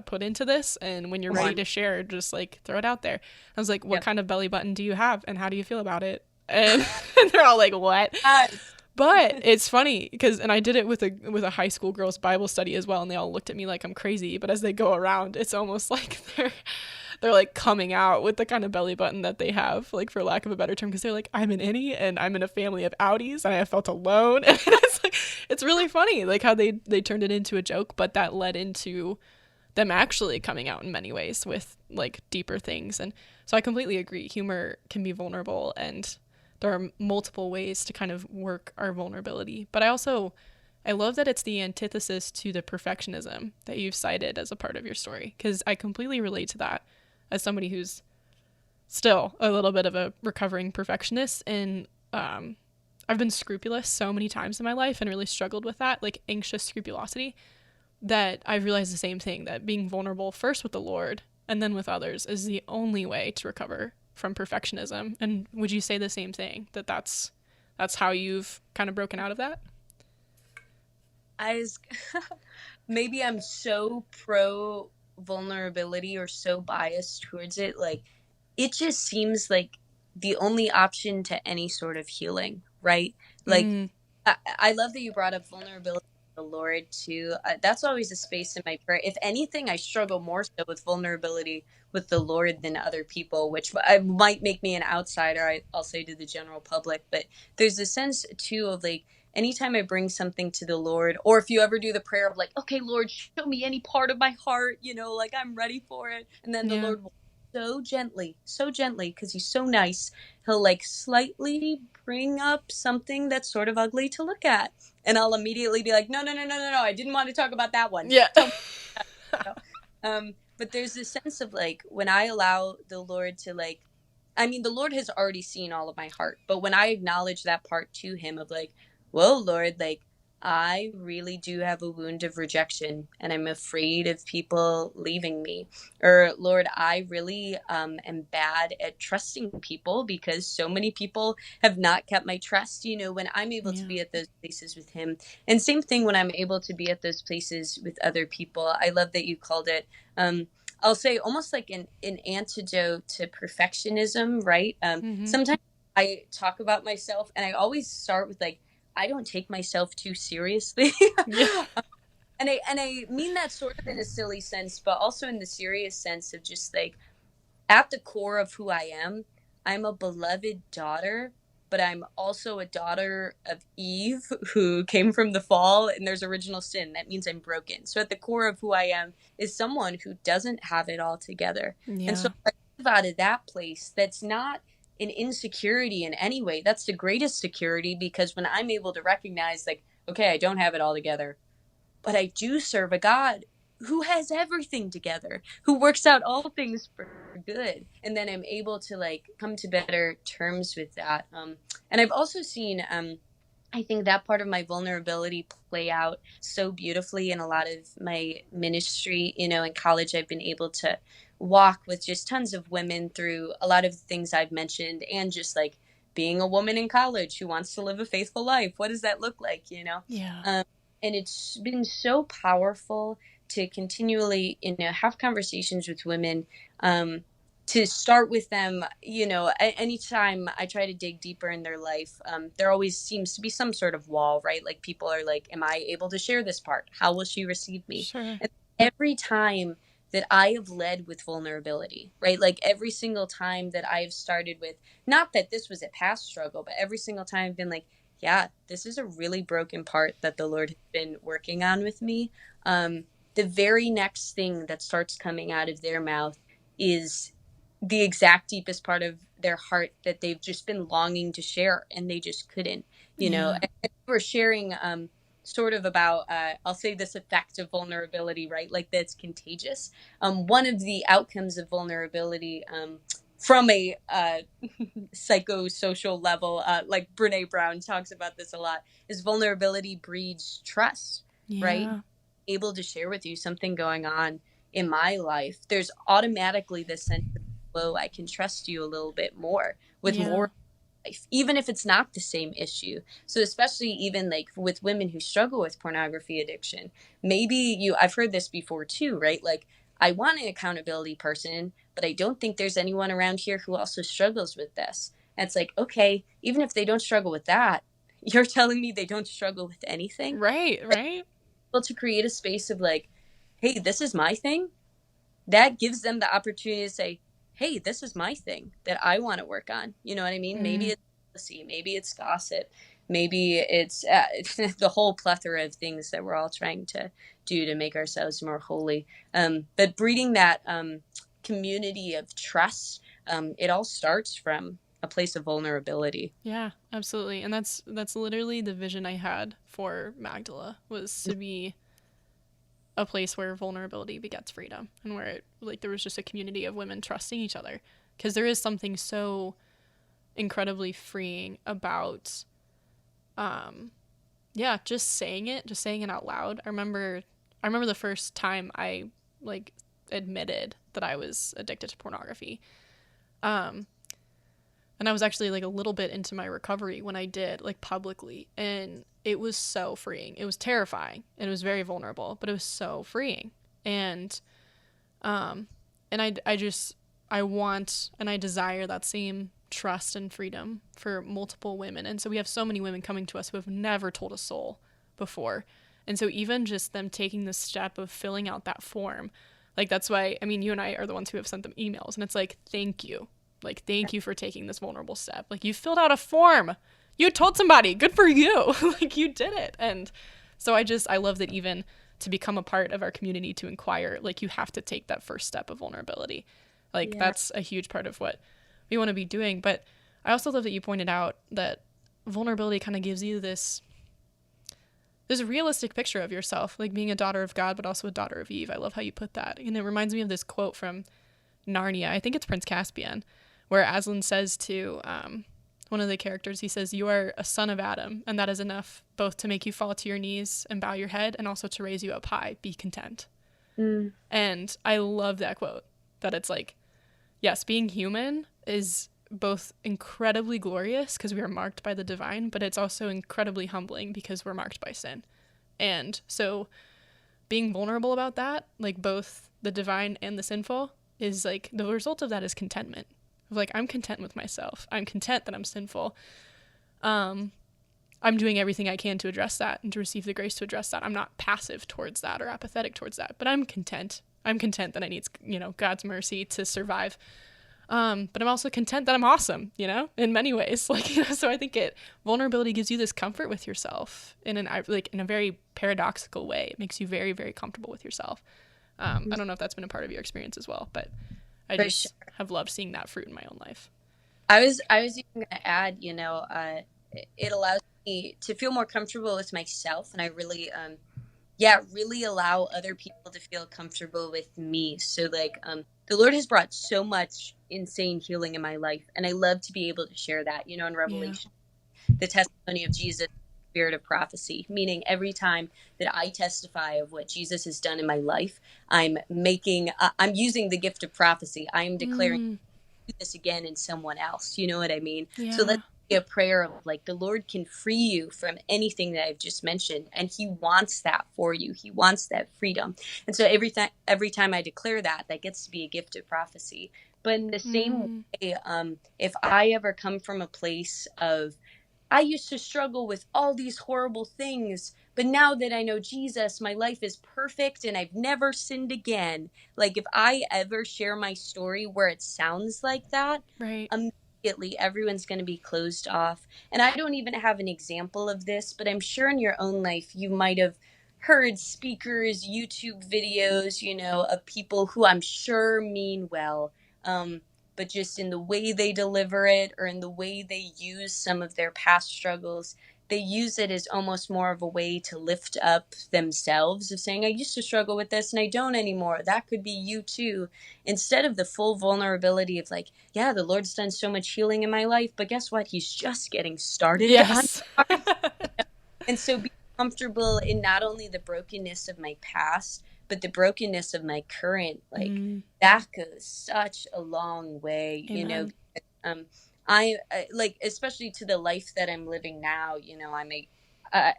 put into this, and when you're ready to share, just like throw it out there. I was like, what kind of belly button do you have, and how do you feel about it? And they're all like, what? But it's funny because, and I did it with a high school girls Bible study as well, and they all looked at me like I'm crazy. But as they go around, it's almost like they're like coming out with the kind of belly button that they have, like, for lack of a better term, because they're like, I'm an innie and I'm in a family of outies and I felt alone. And it's like, it's really funny, like how they turned it into a joke, but that led into them actually coming out in many ways with like deeper things. And so I completely agree. Humor can be vulnerable, and there are multiple ways to kind of work our vulnerability. But I love that it's the antithesis to the perfectionism that you've cited as a part of your story, because I completely relate to that as somebody who's still a little bit of a recovering perfectionist. And I've been scrupulous so many times in my life and really struggled with that, like anxious scrupulosity, that I've realized the same thing, that being vulnerable first with the Lord and then with others is the only way to recover from perfectionism. And would you say the same thing, that that's how you've kind of broken out of that? Maybe I'm so pro vulnerability or so biased towards it. Like, it just seems like the only option to any sort of healing, right? Like, I love that you brought up vulnerability with the Lord too. That's always a space in my prayer. If anything, I struggle more so with vulnerability with the Lord than other people, which might make me an outsider, I'll say, to the general public. But there's a sense too of like, anytime I bring something to the Lord, or if you ever do the prayer of like, okay, Lord, show me any part of my heart, like I'm ready for it. And then the Lord will so gently, because he's so nice, he'll like slightly bring up something that's sort of ugly to look at. And I'll immediately be like, no, I didn't want to talk about that one. Yeah. But there's this sense of like, when I allow the Lord to like, I mean, the Lord has already seen all of my heart, but when I acknowledge that part to him of like, whoa, Lord, like, I really do have a wound of rejection and I'm afraid of people leaving me. Or, Lord, I really am bad at trusting people because so many people have not kept my trust, when I'm able to be at those places with him. And same thing when I'm able to be at those places with other people. I love that you called it, I'll say, almost like an antidote to perfectionism, right? Sometimes I talk about myself and I always start with like, I don't take myself too seriously. And I mean that sort of in a silly sense, but also in the serious sense of just like, at the core of who I am, I'm a beloved daughter, but I'm also a daughter of Eve who came from the fall, and there's original sin. That means I'm broken. So at the core of who I am is someone who doesn't have it all together. And so Yeah. I live out of that place that's not an insecurity in any way. That's the greatest security, because when I'm able to recognize, like, okay, I don't have it all together, but I do serve a God who has everything together, who works out all things for good. And then I'm able to like come to better terms with that. And I've also seen, I think that part of my vulnerability play out so beautifully in a lot of my ministry. You know, in college, I've been able to walk with just tons of women through a lot of things I've mentioned, and just like being a woman in college who wants to live a faithful life. What does that look like, you know? Yeah. And it's been so powerful to continually, you know, have conversations with women, to start with them, you know, anytime I try to dig deeper in their life, there always seems to be some sort of wall, right? Like people are like, am I able to share this part? How will she receive me? Sure. And every time that I have led with vulnerability, right? Like every single time that I've started with, not that this was a past struggle, but every single time I've been like, yeah, this is a really broken part that the Lord has been working on with me. The very next thing that starts coming out of their mouth is the exact deepest part of their heart that they've just been longing to share, and they just couldn't, you know. Yeah. And we're sharing sort of about, I'll say, this effect of vulnerability, right? Like that's contagious. One of the outcomes of vulnerability, from a psychosocial level, like Brene Brown talks about this a lot, is vulnerability breeds trust, right? Yeah. Able to share with you something going on in my life, there's automatically this sense of, whoa, I can trust you a little bit more with Yeah. more life, even if it's not the same issue. So especially even like with women who struggle with pornography addiction, maybe I've heard this before too, right? Like, I want an accountability person, but I don't think there's anyone around here who also struggles with this. And it's like, okay, even if they don't struggle with that, you're telling me they don't struggle with anything? Right. Right. Able to create a space of like, hey, this is my thing, that gives them the opportunity to say, hey, this is my thing that I want to work on. You know what I mean? Maybe Mm. it's jealousy, maybe it's gossip, maybe it's the whole plethora of things that we're all trying to do to make ourselves more holy. But breeding that community of trust, it all starts from a place of vulnerability. Yeah, absolutely. And that's literally the vision I had for Magdala, was to be a place where vulnerability begets freedom, and where it, like, there was just a community of women trusting each other, because there is something so incredibly freeing about yeah, just saying it out loud. I remember the first time I like admitted that I was addicted to pornography. Um and I was actually like a little bit into my recovery when I did, like, publicly, and it was so freeing. It was terrifying and it was very vulnerable, but it was so freeing. And um and I want and I desire that same trust and freedom for multiple women. And so we have so many women coming to us who have never told a soul before. And so even just them taking the step of filling out that form, like, that's why, I mean, you and I are the ones who have sent them emails, and it's like, thank you. Like, thank you for taking this vulnerable step. Like, you filled out a form. You told somebody. Good for you. Like, you did it. And so I love that even to become a part of our community, to inquire, like, you have to take that first step of vulnerability. Like, Yeah. that's a huge part of what we want to be doing. But I also love that you pointed out that vulnerability kind of gives you this realistic picture of yourself, like being a daughter of God, but also a daughter of Eve. I love how you put that. And it reminds me of this quote from Narnia. I think it's Prince Caspian, where Aslan says to one of the characters, he says, "You are a son of Adam, and that is enough both to make you fall to your knees and bow your head, and also to raise you up high. Be content." And I love that quote, that it's like, yes, being human is both incredibly glorious because we are marked by the divine, but it's also incredibly humbling because we're marked by sin. And so being vulnerable about that, like both the divine and the sinful, is like, the result of that is contentment. Of like, I'm content with myself. I'm content that I'm sinful. I'm doing everything I can to address that and to receive the grace to address that. I'm not passive towards that or apathetic towards that, but I'm content. I'm content that I need, God's mercy to survive. But I'm also content that I'm awesome, you know, in many ways. Like, you know, so I think vulnerability gives you this comfort with yourself in a very paradoxical way. It makes you very, very comfortable with yourself. I don't know if that's been a part of your experience as well, but I For just sure. have loved seeing that fruit in my own life. I was even going to add, it allows me to feel more comfortable with myself, and I really, really allow other people to feel comfortable with me. So, like, the Lord has brought so much insane healing in my life, and I love to be able to share that. You know, in Yeah. Revelation, the testimony of Jesus, spirit of prophecy, meaning every time that I testify of what Jesus has done in my life, I'm using the gift of prophecy. I am declaring Mm, this again in someone else. You know what I mean? So yeah. let's be a prayer of like the Lord can free you from anything that I've just mentioned, and He wants that for you. He wants that freedom. And so every time I declare that, that gets to be a gift of prophecy. But in the same Mm, way, if I ever come from a place of I used to struggle with all these horrible things, but now that I know Jesus, my life is perfect and I've never sinned again. Like, if I ever share my story where it sounds like that, right. immediately everyone's going to be closed off. And I don't even have an example of this, but I'm sure in your own life you might have heard speakers, YouTube videos, of people who I'm sure mean well. But just in the way they deliver it or in the way they use some of their past struggles, they use it as almost more of a way to lift up themselves, of saying, I used to struggle with this and I don't anymore. That could be you too. Instead of the full vulnerability of like, yeah, the Lord's done so much healing in my life, but guess what? He's just getting started on. Yes. And so be comfortable in not only the brokenness of my past, but the brokenness of my current, like Mm, that goes such a long way, amen. um, I like, especially to the life that I'm living now, I'm a, uh,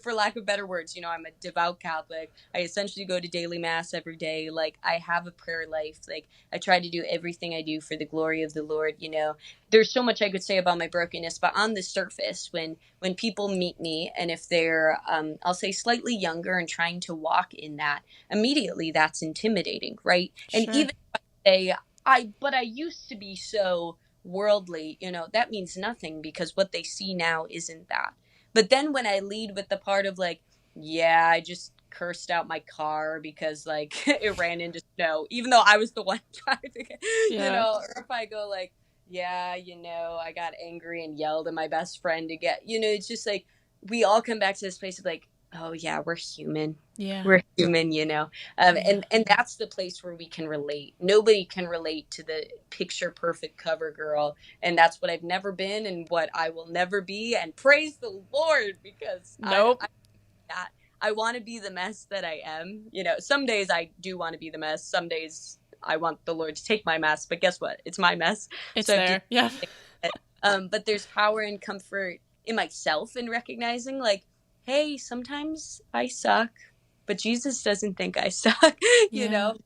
for lack of better words, I'm a devout Catholic. I essentially go to daily mass every day. Like, I have a prayer life. Like, I try to do everything I do for the glory of the Lord. There's so much I could say about my brokenness, but on the surface, when people meet me, and if they're, I'll say slightly younger and trying to walk in that, immediately that's intimidating, right? And Sure. even if I say, but I used to be so worldly, that means nothing because what they see now isn't that. But then when I lead with the part of like, yeah, I just cursed out my car because like it ran into snow, even though I was the one driving it, Yeah. or if I go like, yeah, I got angry and yelled at my best friend to get, it's just like we all come back to this place of like, oh yeah, we're human. Yeah. We're human, Yeah. and that's the place where we can relate. Nobody can relate to the picture perfect cover girl, and that's what I've never been and what I will never be. And praise the Lord, because Nope. I want to be the mess that I am. Some days I do want to be the mess. Some days I want the Lord to take my mess. But guess what? It's my mess, It's so I have to. there. Yeah. But there's power and comfort in myself in recognizing, like, hey, sometimes I suck, but Jesus doesn't think I suck. you Yeah. know.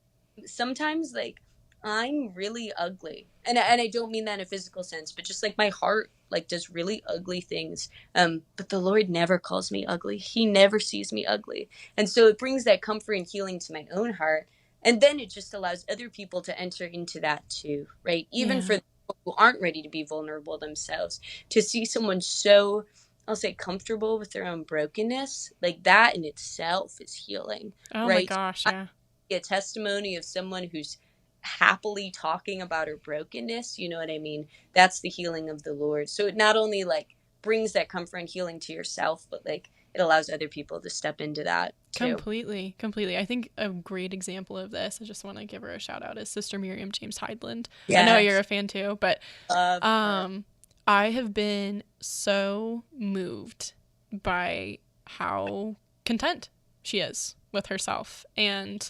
Sometimes, like, I'm really ugly, and I don't mean that in a physical sense, but just like my heart like does really ugly things. But the Lord never calls me ugly. He never sees me ugly, and so it brings that comfort and healing to my own heart. And then it just allows other people to enter into that too, right? Even Yeah. for who aren't ready to be vulnerable themselves, to see someone so, I'll say, comfortable with their own brokenness, like that in itself is healing, Oh my right? gosh. I Yeah. see a testimony of someone who's happily talking about her brokenness, you know what I mean? That's the healing of the Lord. So it not only like brings that comfort and healing to yourself, but like it allows other people to step into that too. Completely, completely. I think a great example of this, I just want to give her a shout out, is Sister Miriam James Heidland. I know you're Yes, a fan too, but love her. um, I have been so moved by how content she is with herself, and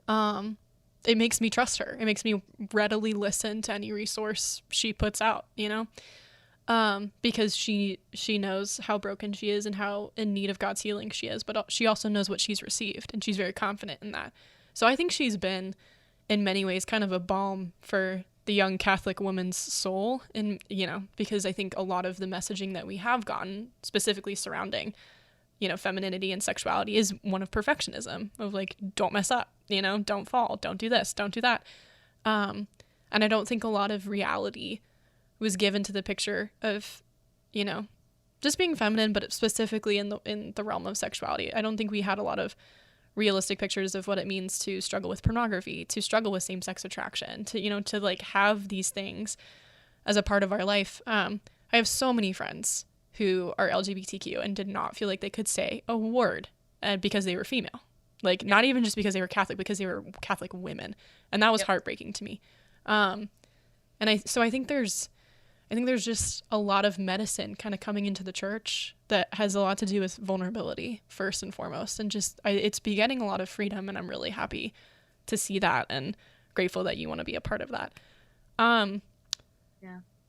um, it makes me trust her. It makes me readily listen to any resource she puts out. Because she knows how broken she is and how in need of God's healing she is, but she also knows what she's received, and she's very confident in that. So I think she's been, in many ways, kind of a balm for the young Catholic woman's soul, and because I think a lot of the messaging that we have gotten, specifically surrounding, femininity and sexuality, is one of perfectionism, of like, don't mess up, don't fall, don't do this, don't do that. And I don't think a lot of reality was given to the picture of, you know, just being feminine, but specifically in the realm of sexuality. I don't think we had a lot of realistic pictures of what it means to struggle with pornography, to struggle with same-sex attraction, to, you know, to like have these things as a part of our life. I have so many friends who are LGBTQ and did not feel like they could say a word because they were female. Like, not even just because they were Catholic, because they were Catholic women. And that was heartbreaking to me. And I think there's just a lot of medicine kind of coming into the church that has a lot to do with vulnerability first and foremost. And just, it's begetting a lot of freedom, and I'm really happy to see that and grateful that you want to be a part of that.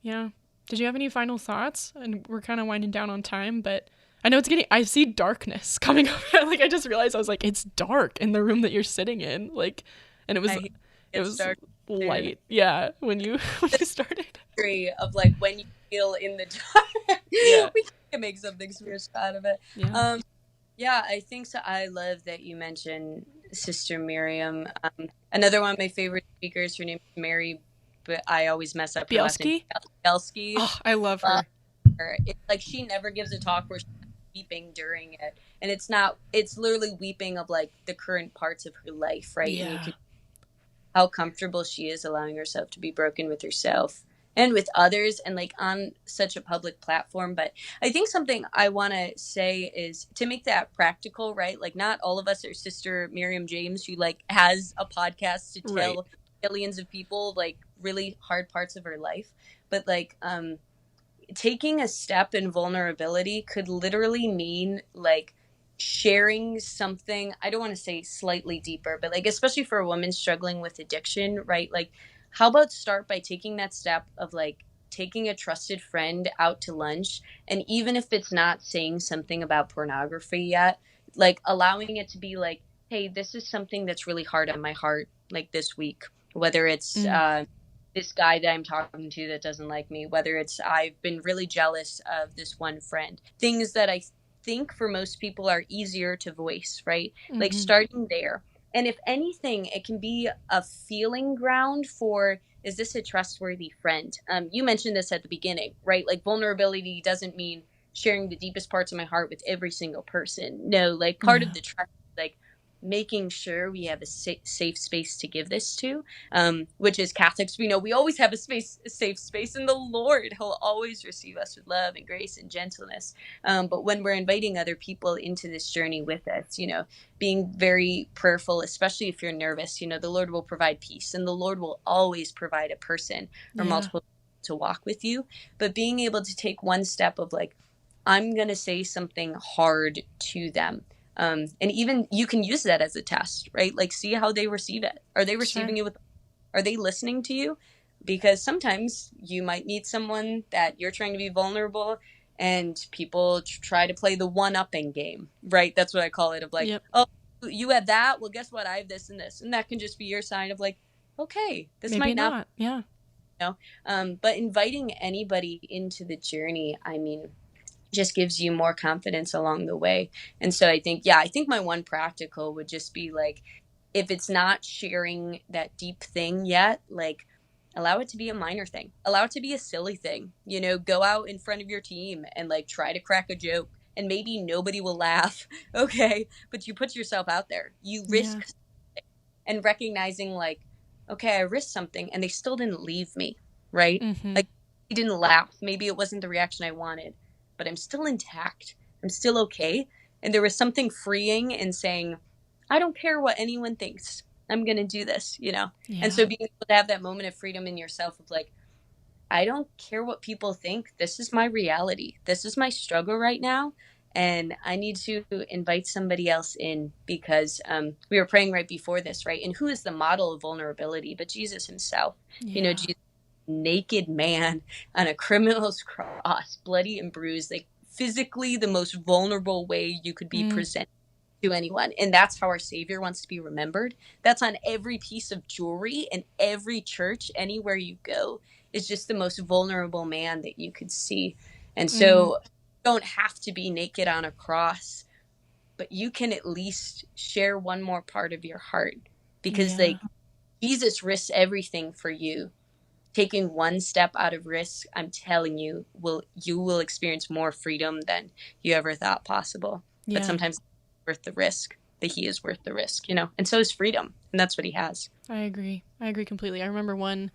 Yeah. Did you have any final thoughts? And we're kind of winding down on time, but I know I see darkness coming up. Like, I just realized, I was like, it's dark in the room that you're sitting in. Like, and it was dark light. Yeah. When you started. Of like when you feel in the dark, we can make something spiritual out of it. I think so. I love that you mentioned Sister Miriam. Another one of my favorite speakers, her name is Mary, but I always mess up her last name. Bielski. Oh, I love her. It's like she never gives a talk where she's weeping during it, and it's literally weeping of like the current parts of her life, right? And you can how comfortable she is allowing herself to be broken with herself and with others, and like on such a public platform. But I think something I want to say is to make that practical, right? Like, not all of us are Sister Miriam James, who like has a podcast to tell millions of people like really hard parts of her life. But like taking a step in vulnerability could literally mean like sharing something, I don't want to say slightly deeper, but like especially for a woman struggling with addiction, right? Like, how about start by taking that step of like taking a trusted friend out to lunch, and even if it's not saying something about pornography yet, like allowing it to be like, hey, this is something that's really hard on my heart like this week, whether it's this guy that I'm talking to that doesn't like me, whether it's I've been really jealous of this one friend, things that I think for most people are easier to voice, right? Like starting there. And if anything, it can be a feeling ground for, is this a trustworthy friend? You mentioned this at the beginning, right? Like, vulnerability doesn't mean sharing the deepest parts of my heart with every single person. No, like part of the trust, like making sure we have a safe space to give this to, which is Catholics. We know we always have a safe space in the Lord. He'll always receive us with love and grace and gentleness. But when we're inviting other people into this journey with us, you know, being very prayerful, especially if you're nervous, you know, the Lord will provide peace, and the Lord will always provide a person or multiple to walk with you. But being able to take one step of like, I'm going to say something hard to them. And even you can use that as a test, right? Like, see how they receive it. Are they receiving it are they listening to you? Because sometimes you might meet someone that you're trying to be vulnerable, and people try to play the one-upping game, right? That's what I call it, of like, oh, you had that? Well, guess what? I have this and this. And that can just be your sign of like, okay, this maybe might not. Yeah. You know? But inviting anybody into the journey, I mean, just gives you more confidence along the way. And so I think my one practical would just be like, if it's not sharing that deep thing yet, like, allow it to be a minor thing, allow it to be a silly thing, you know, go out in front of your team and like try to crack a joke, and maybe nobody will laugh. Okay. But you put yourself out there, you risk something, and recognizing like, okay, I risked something and they still didn't leave me. Right. Like, they didn't laugh. Maybe it wasn't the reaction I wanted, but I'm still intact. I'm still okay. And there was something freeing in saying, I don't care what anyone thinks. I'm going to do this, you know? Yeah. And so being able to have that moment of freedom in yourself of like, I don't care what people think. This is my reality. This is my struggle right now. And I need to invite somebody else in, because we were praying right before this, right? And who is the model of vulnerability? But Jesus himself, you know, Jesus, naked man on a criminal's cross, bloody and bruised, like physically the most vulnerable way you could be presented to anyone. And that's how our Savior wants to be remembered. That's on every piece of jewelry in every church, anywhere you go, is just the most vulnerable man that you could see. And so you don't have to be naked on a cross, but you can at least share one more part of your heart, because like, Jesus risks everything for you. Taking one step out of risk, I'm telling you, you will experience more freedom than you ever thought possible. But Yeah, sometimes it's worth the risk. That he is worth the risk, and so is freedom, and that's what he has. I agree. I agree completely. I remember one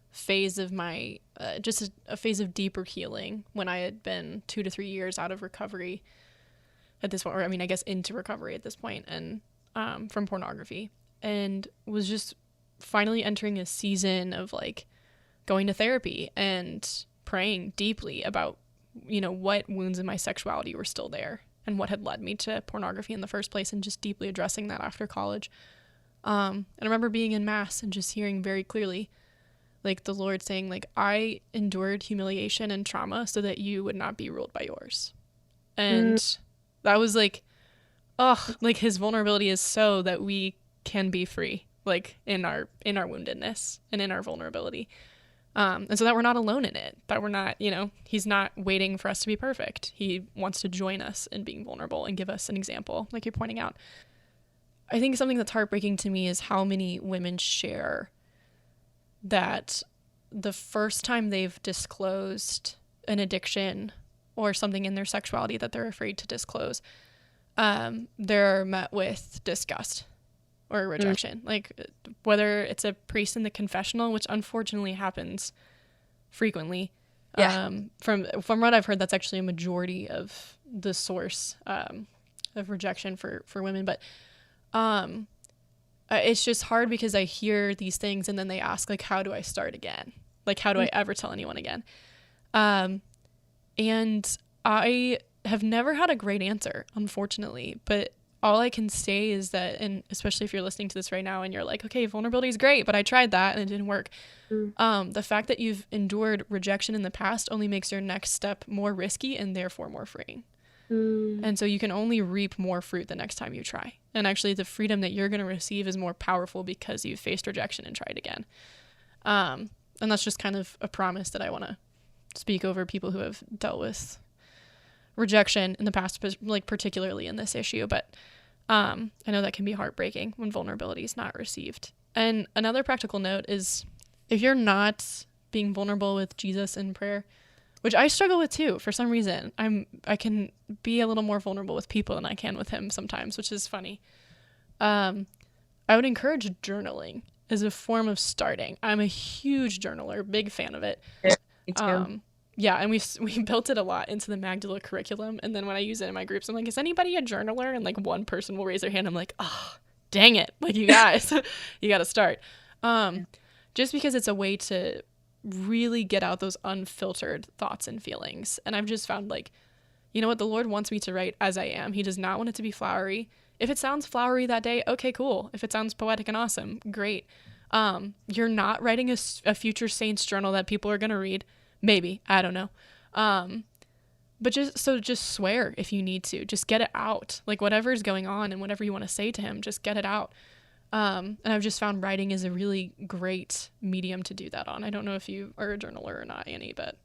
phase of my just a phase of deeper healing when I had been 2 to 3 years out of recovery at this point, or I mean, I guess into recovery at this point, and from pornography, and was just finally entering a season of like going to therapy and praying deeply about, what wounds in my sexuality were still there and what had led me to pornography in the first place, and just deeply addressing that after college. And I remember being in mass and just hearing very clearly, like the Lord saying, like, I endured humiliation and trauma so that you would not be ruled by yours. Mm, And that was like, oh, like his vulnerability is so that we can be free, like in our woundedness and in our vulnerability. And so that we're not alone in it, that we're not, he's not waiting for us to be perfect. He wants to join us in being vulnerable and give us an example, like you're pointing out. I think something that's heartbreaking to me is how many women share that the first time they've disclosed an addiction or something in their sexuality that they're afraid to disclose, they're met with disgust or rejection. Like whether it's a priest in the confessional, which unfortunately happens frequently. yeah. From what I've heard, that's actually a majority of the source of rejection for women. But it's just hard because I hear these things and then they ask, like, how do I start again? Like, how do I ever tell anyone again? And I have never had a great answer, unfortunately. But all I can say is that, and especially if you're listening to this right now and you're like, okay, vulnerability is great, but I tried that and it didn't work. The fact that you've endured rejection in the past only makes your next step more risky and therefore more freeing. And so you can only reap more fruit the next time you try. And actually the freedom that you're going to receive is more powerful because you've faced rejection and tried again. And that's just kind of a promise that I want to speak over people who have dealt with rejection in the past, like particularly in this issue. But I know that can be heartbreaking when vulnerability is not received. And another practical note is if you're not being vulnerable with Jesus in prayer, which I struggle with too, for some reason, I can be a little more vulnerable with people than I can with him sometimes, which is funny. I would encourage journaling as a form of starting. I'm a huge journaler, big fan of it. Yeah, me too. Yeah, and we built it a lot into the Magdala curriculum. And then when I use it in my groups, I'm like, is anybody a journaler? And like one person will raise their hand. I'm like, oh, dang it. Like, you guys, you got to start. Just because it's a way to really get out those unfiltered thoughts and feelings. And I've just found, like, you know what? The Lord wants me to write as I am. He does not want it to be flowery. If it sounds flowery that day, okay, cool. If it sounds poetic and awesome, great. You're not writing a future saint's journal that people are going to read. Maybe. I don't know. But just swear if you need to. Just get it out. Like, whatever's going on and whatever you want to say to him, just get it out. And I've just found writing is a really great medium to do that on. I don't know if you are a journaler or not, Annie, but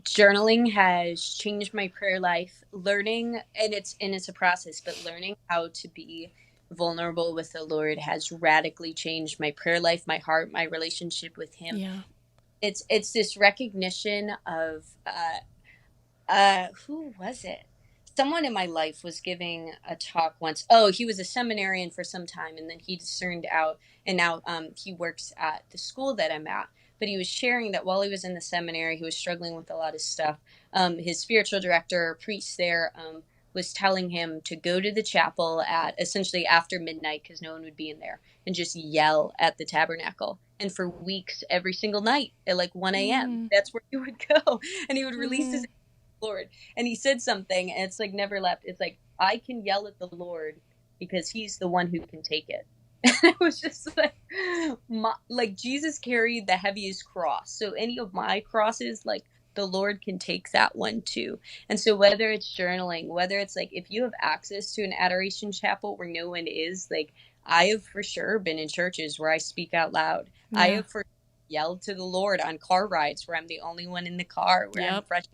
Journaling has changed my prayer life. Learning, and it's a process, but learning how to be vulnerable with the Lord has radically changed my prayer life, my heart, my relationship with him. yeah. It's this recognition of who was it? Someone in my life was giving a talk once. Oh, he was a seminarian for some time, and then he discerned out, and now he works at the school that I'm at. But he was sharing that while he was in the seminary, he was struggling with a lot of stuff. His spiritual director, priest there, was telling him to go to the chapel at essentially after midnight because no one would be in there, and just yell at the tabernacle. And for weeks, every single night at like 1 a.m., that's where he would go. And he would release his Lord. And he said something, and it's like never left. It's like, I can yell at the Lord because he's the one who can take it. And it was just like Jesus carried the heaviest cross. So any of my crosses, like, the Lord can take that one too. And so whether it's journaling, whether it's like, if you have access to an adoration chapel where no one is, like, I have for sure been in churches where I speak out loud. Yeah. I have for yelled to the Lord on car rides where I'm the only one in the car, where I'm fresh.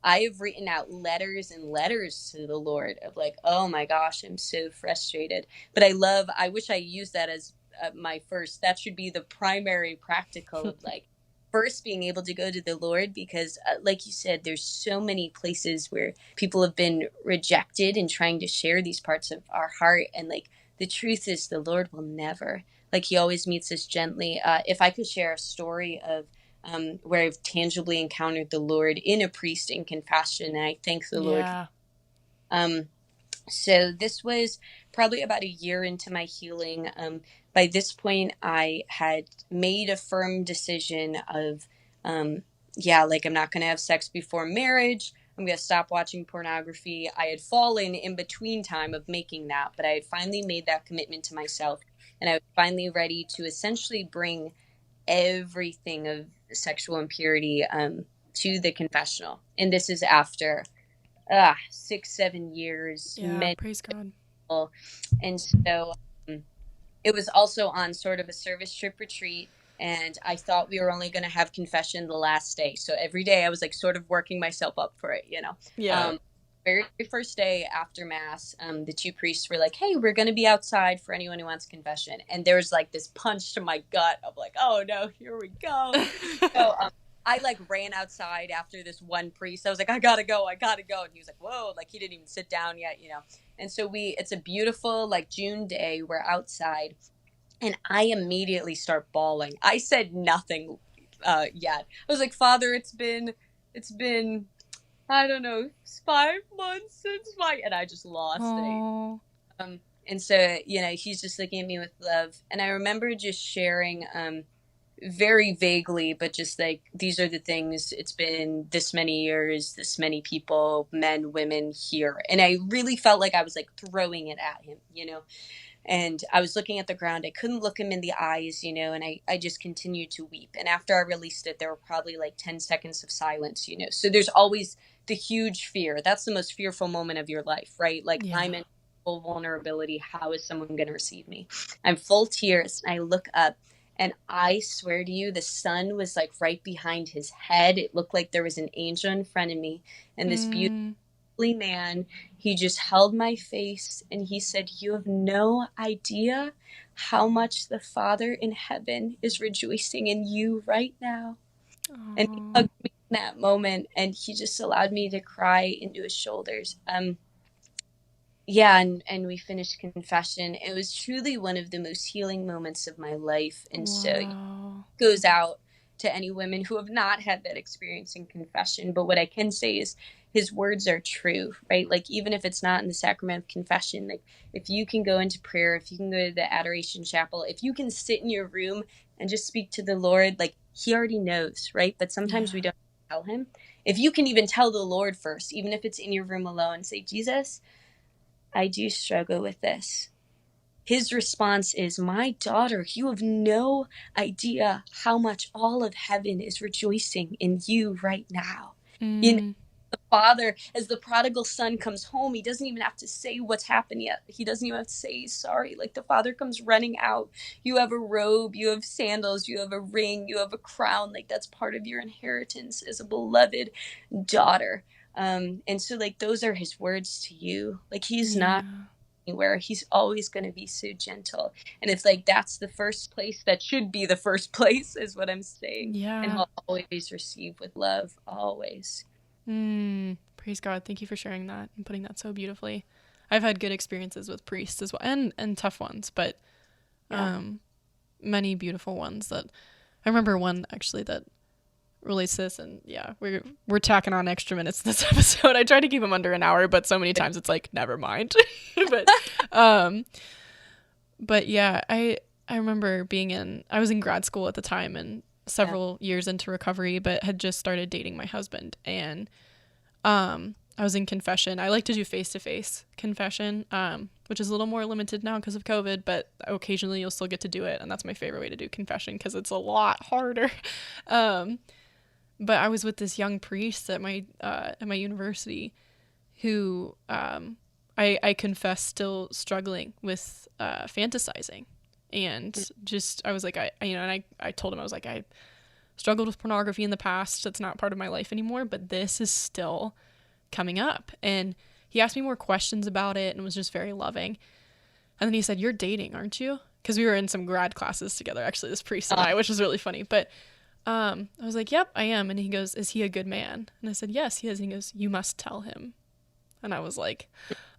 I have written out letters and letters to the Lord of like, oh my gosh, I'm so frustrated. But I wish I used that as my first, that should be the primary practical of like first being able to go to the Lord, because like you said, there's so many places where people have been rejected and trying to share these parts of our heart. And like the truth is the Lord will never, like he always meets us gently. If I could share a story of where I've tangibly encountered the Lord in a priest in confession, and I thank the Lord. Yeah. So this was probably about a year into my healing. By this point, I had made a firm decision of, like I'm not going to have sex before marriage. I'm going to stop watching pornography. I had fallen in between time of making that, but I had finally made that commitment to myself. And I was finally ready to essentially bring everything of sexual impurity to the confessional. And this is after 6-7 years. Yeah, praise God. And so it was also on sort of a service trip retreat, and I thought we were only going to have confession the last day. So every day I was like sort of working myself up for it, you know. Yeah. Very first day after mass, the two priests were like, hey, we're going to be outside for anyone who wants confession. And there was like this punch to my gut of like, oh no, here we go. So I like ran outside after this one priest. I was like, I gotta go. And he was like, whoa, like he didn't even sit down yet, you know? And so it's a beautiful like June day. We're outside and I immediately start bawling. I said nothing yet. I was like, Father, it's been, I don't know, 5 months since and I just lost it. And so, you know, he's just looking at me with love. And I remember just sharing, very vaguely, but just like, these are the things, it's been this many years, this many people, men, women here. And I really felt like I was like throwing it at him, you know, and I was looking at the ground. I couldn't look him in the eyes, you know, and I just continued to weep. And after I released it, there were probably like 10 seconds of silence, you know, so there's always the huge fear. That's the most fearful moment of your life, right? Like I'm in full vulnerability. How is someone going to receive me? I'm full tears. And I look up. And I swear to you, the sun was like right behind his head. It looked like there was an angel in front of me. And this beautiful man, he just held my face and he said, you have no idea how much the Father in heaven is rejoicing in you right now. Aww. And he hugged me in that moment and he just allowed me to cry into his shoulders. And we finished confession. It was truly one of the most healing moments of my life. And so it goes out to any women who have not had that experience in confession. But what I can say is his words are true, right? Like, even if it's not in the sacrament of confession, like if you can go into prayer, if you can go to the adoration chapel, if you can sit in your room and just speak to the Lord, like he already knows, right? But sometimes we don't tell him. If you can even tell the Lord first, even if it's in your room alone, say, Jesus, I do struggle with this. His response is, my daughter, you have no idea how much all of heaven is rejoicing in you right now. You know, the Father, as the prodigal son comes home, he doesn't even have to say what's happened yet. He doesn't even have to say he's sorry. Like the Father comes running out. You have a robe, you have sandals, you have a ring, you have a crown. Like that's part of your inheritance as a beloved daughter. And so like those are his words to you. Like he's not anywhere. He's always going to be so gentle. And it's like that's the first place that should be the first place is what I'm saying. Yeah. And he'll always receive with love, always. Praise God. Thank you for sharing that and putting that so beautifully. I've had good experiences with priests as well, and tough ones, but many beautiful ones. That I remember one actually that relates to this, and we're tacking on extra minutes in this episode. I try to keep them under an hour, but so many times it's like never mind. but yeah, I remember I was in grad school at the time and several years into recovery, but had just started dating my husband, and I was in confession. I like to do face-to-face confession, which is a little more limited now because of COVID, but occasionally you'll still get to do it, and that's my favorite way to do confession because it's a lot harder. But I was with this young priest at my university who I confess still struggling with fantasizing. And just I was like, I told him, I was like, I struggled with pornography in the past. That's not part of my life anymore, but this is still coming up. And he asked me more questions about it and was just very loving. And then he said, you're dating, aren't you? because we were in some grad classes together, actually, this priest and I, which is really funny. But I was like, yep, I am. And he goes, is he a good man? And I said, yes, he is. And he goes, you must tell him. And I was like,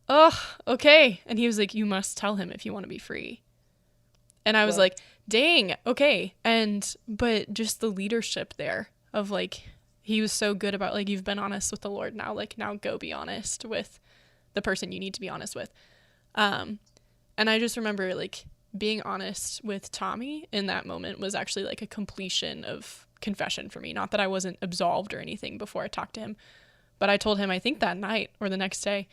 oh, okay. And he was like, you must tell him if you want to be free. And I was like, dang, okay. But just the leadership there of like, he was so good about like, you've been honest with the Lord now, like now go be honest with the person you need to be honest with. And I just remember like being honest with Tommy in that moment was actually like a completion of confession for me. Not that I wasn't absolved or anything before I talked to him, but I told him, I think that night or the next day,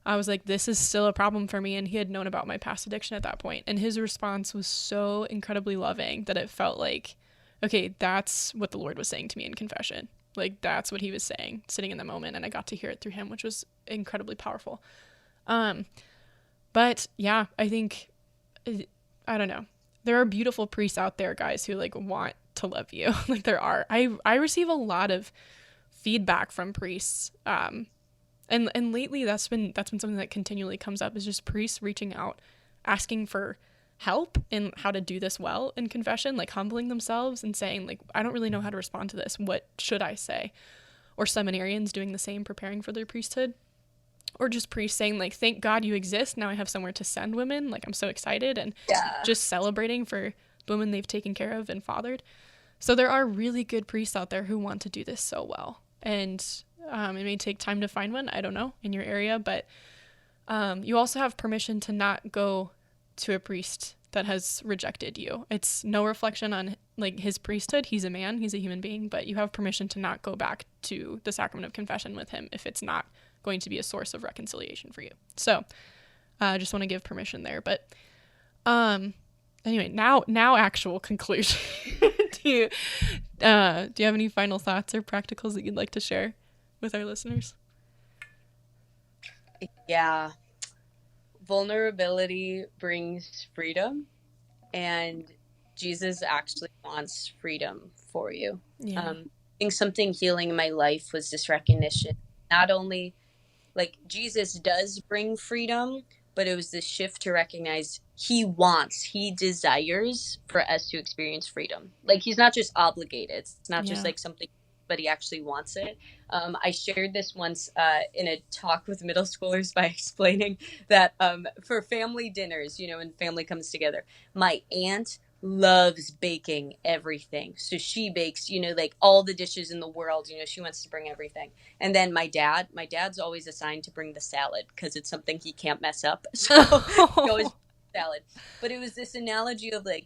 I was like, this is still a problem for me. And he had known about my past addiction at that point. And his response was so incredibly loving that it felt like, okay, that's what the Lord was saying to me in confession. Like, that's what he was saying, sitting in the moment. And I got to hear it through him, which was incredibly powerful. But yeah, I think, I don't know. There are beautiful priests out there, guys, who like want to love you. Like there are. I receive a lot of feedback from priests. And lately that's been something that continually comes up, is just priests reaching out, asking for help in how to do this well in confession, like humbling themselves and saying like, I don't really know how to respond to this. What should I say? Or seminarians doing the same, preparing for their priesthood. Or just priests saying like, thank God you exist. Now I have somewhere to send women. Like I'm so excited, and just celebrating for the women they've taken care of and fathered. So there are really good priests out there who want to do this so well. And it may take time to find one, I don't know, in your area, but you also have permission to not go to a priest that has rejected you. It's no reflection on like his priesthood. He's a man, he's a human being, but you have permission to not go back to the sacrament of confession with him if it's not going to be a source of reconciliation for you. So I just want to give permission there. But anyway, now actual conclusion. do you have any final thoughts or practicals that you'd like to share with our listeners? Yeah. Vulnerability brings freedom, and Jesus actually wants freedom for you. Yeah. I think something healing in my life was this recognition, not only like Jesus does bring freedom, but it was this shift to recognize he desires for us to experience freedom. Like he's not just obligated. It's not just like something, but he actually wants it. I shared this once in a talk with middle schoolers by explaining that for family dinners, you know, when family comes together, my aunt loves baking everything. So she bakes, you know, like all the dishes in the world, you know, she wants to bring everything. And then my dad's always assigned to bring the salad because it's something he can't mess up. So he always brings salad. But it was this analogy of like,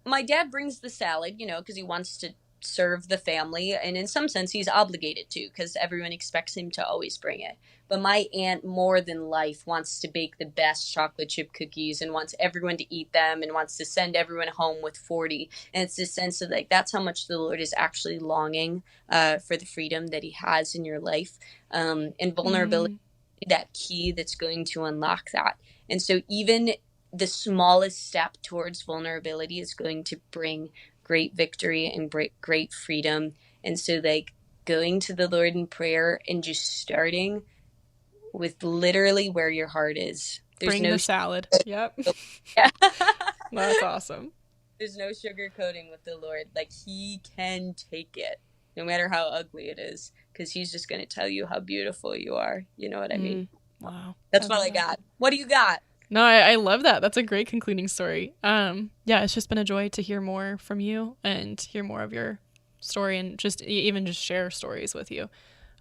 my dad brings the salad, you know, because he wants to serve the family, and in some sense he's obligated to because everyone expects him to always bring it. But my aunt, more than life, wants to bake the best chocolate chip cookies and wants everyone to eat them and wants to send everyone home with 40. And it's this sense of like, that's how much the Lord is actually longing for the freedom that he has in your life, and vulnerability, that key that's going to unlock that. And so even the smallest step towards vulnerability is going to bring great victory and great freedom. And so like going to the Lord in prayer and just starting with literally where your heart is. Bring the salad. Yep. Yeah. That's awesome. There's no sugarcoating with the Lord. Like he can take it no matter how ugly it is, because he's just going to tell you how beautiful you are. You know what I mean? Wow. That's what I got. What do you got? No, I love that. That's a great concluding story. Yeah, it's just been a joy to hear more from you and hear more of your story, and just even just share stories with you.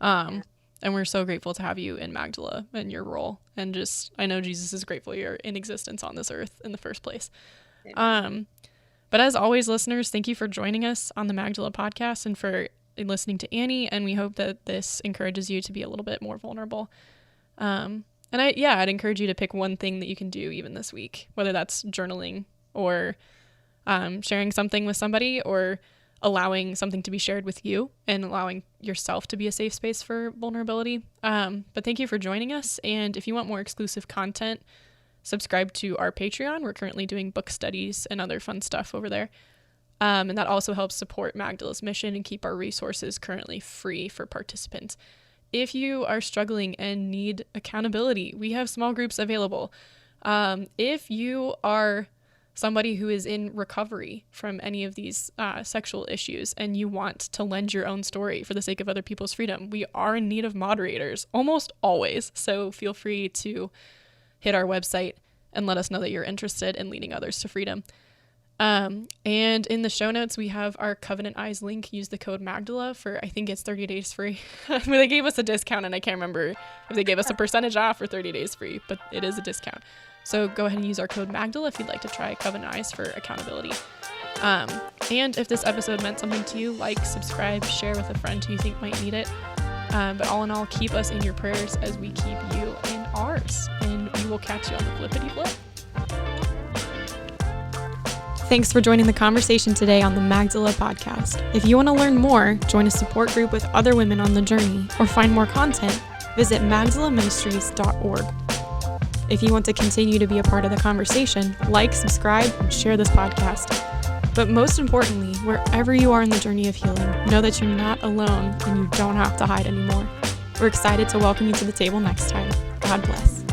And we're so grateful to have you in Magdala and your role. And just, I know Jesus is grateful you're in existence on this earth in the first place. But as always, listeners, thank you for joining us on the Magdala podcast and for listening to Annie. And we hope that this encourages you to be a little bit more vulnerable. And I'd encourage you to pick one thing that you can do even this week, whether that's journaling or sharing something with somebody, or allowing something to be shared with you and allowing yourself to be a safe space for vulnerability. But thank you for joining us. And if you want more exclusive content, subscribe to our Patreon. We're currently doing book studies and other fun stuff over there. And that also helps support Magdala's mission and keep our resources currently free for participants. If you are struggling and need accountability, we have small groups available. If you are somebody who is in recovery from any of these sexual issues, and you want to lend your own story for the sake of other people's freedom, we are in need of moderators almost always. So feel free to hit our website and let us know that you're interested in leading others to freedom. And in the show notes, we have our Covenant Eyes link. Use the code Magdala for, I think it's 30 days free. I mean, they gave us a discount, and I can't remember if they gave us a percentage off or 30 days free, but it is a discount. So go ahead and use our code Magdala if you'd like to try Covenant Eyes for accountability. And if this episode meant something to you, like, subscribe, share with a friend who you think might need it. But all in all, keep us in your prayers as we keep you in ours. And we will catch you on the flippity flip. Thanks for joining the conversation today on the Magdala podcast. If you want to learn more, join a support group with other women on the journey, or find more content, visit magdalaministries.org. If you want to continue to be a part of the conversation, like, subscribe, and share this podcast. But most importantly, wherever you are in the journey of healing, know that you're not alone and you don't have to hide anymore. We're excited to welcome you to the table next time. God bless.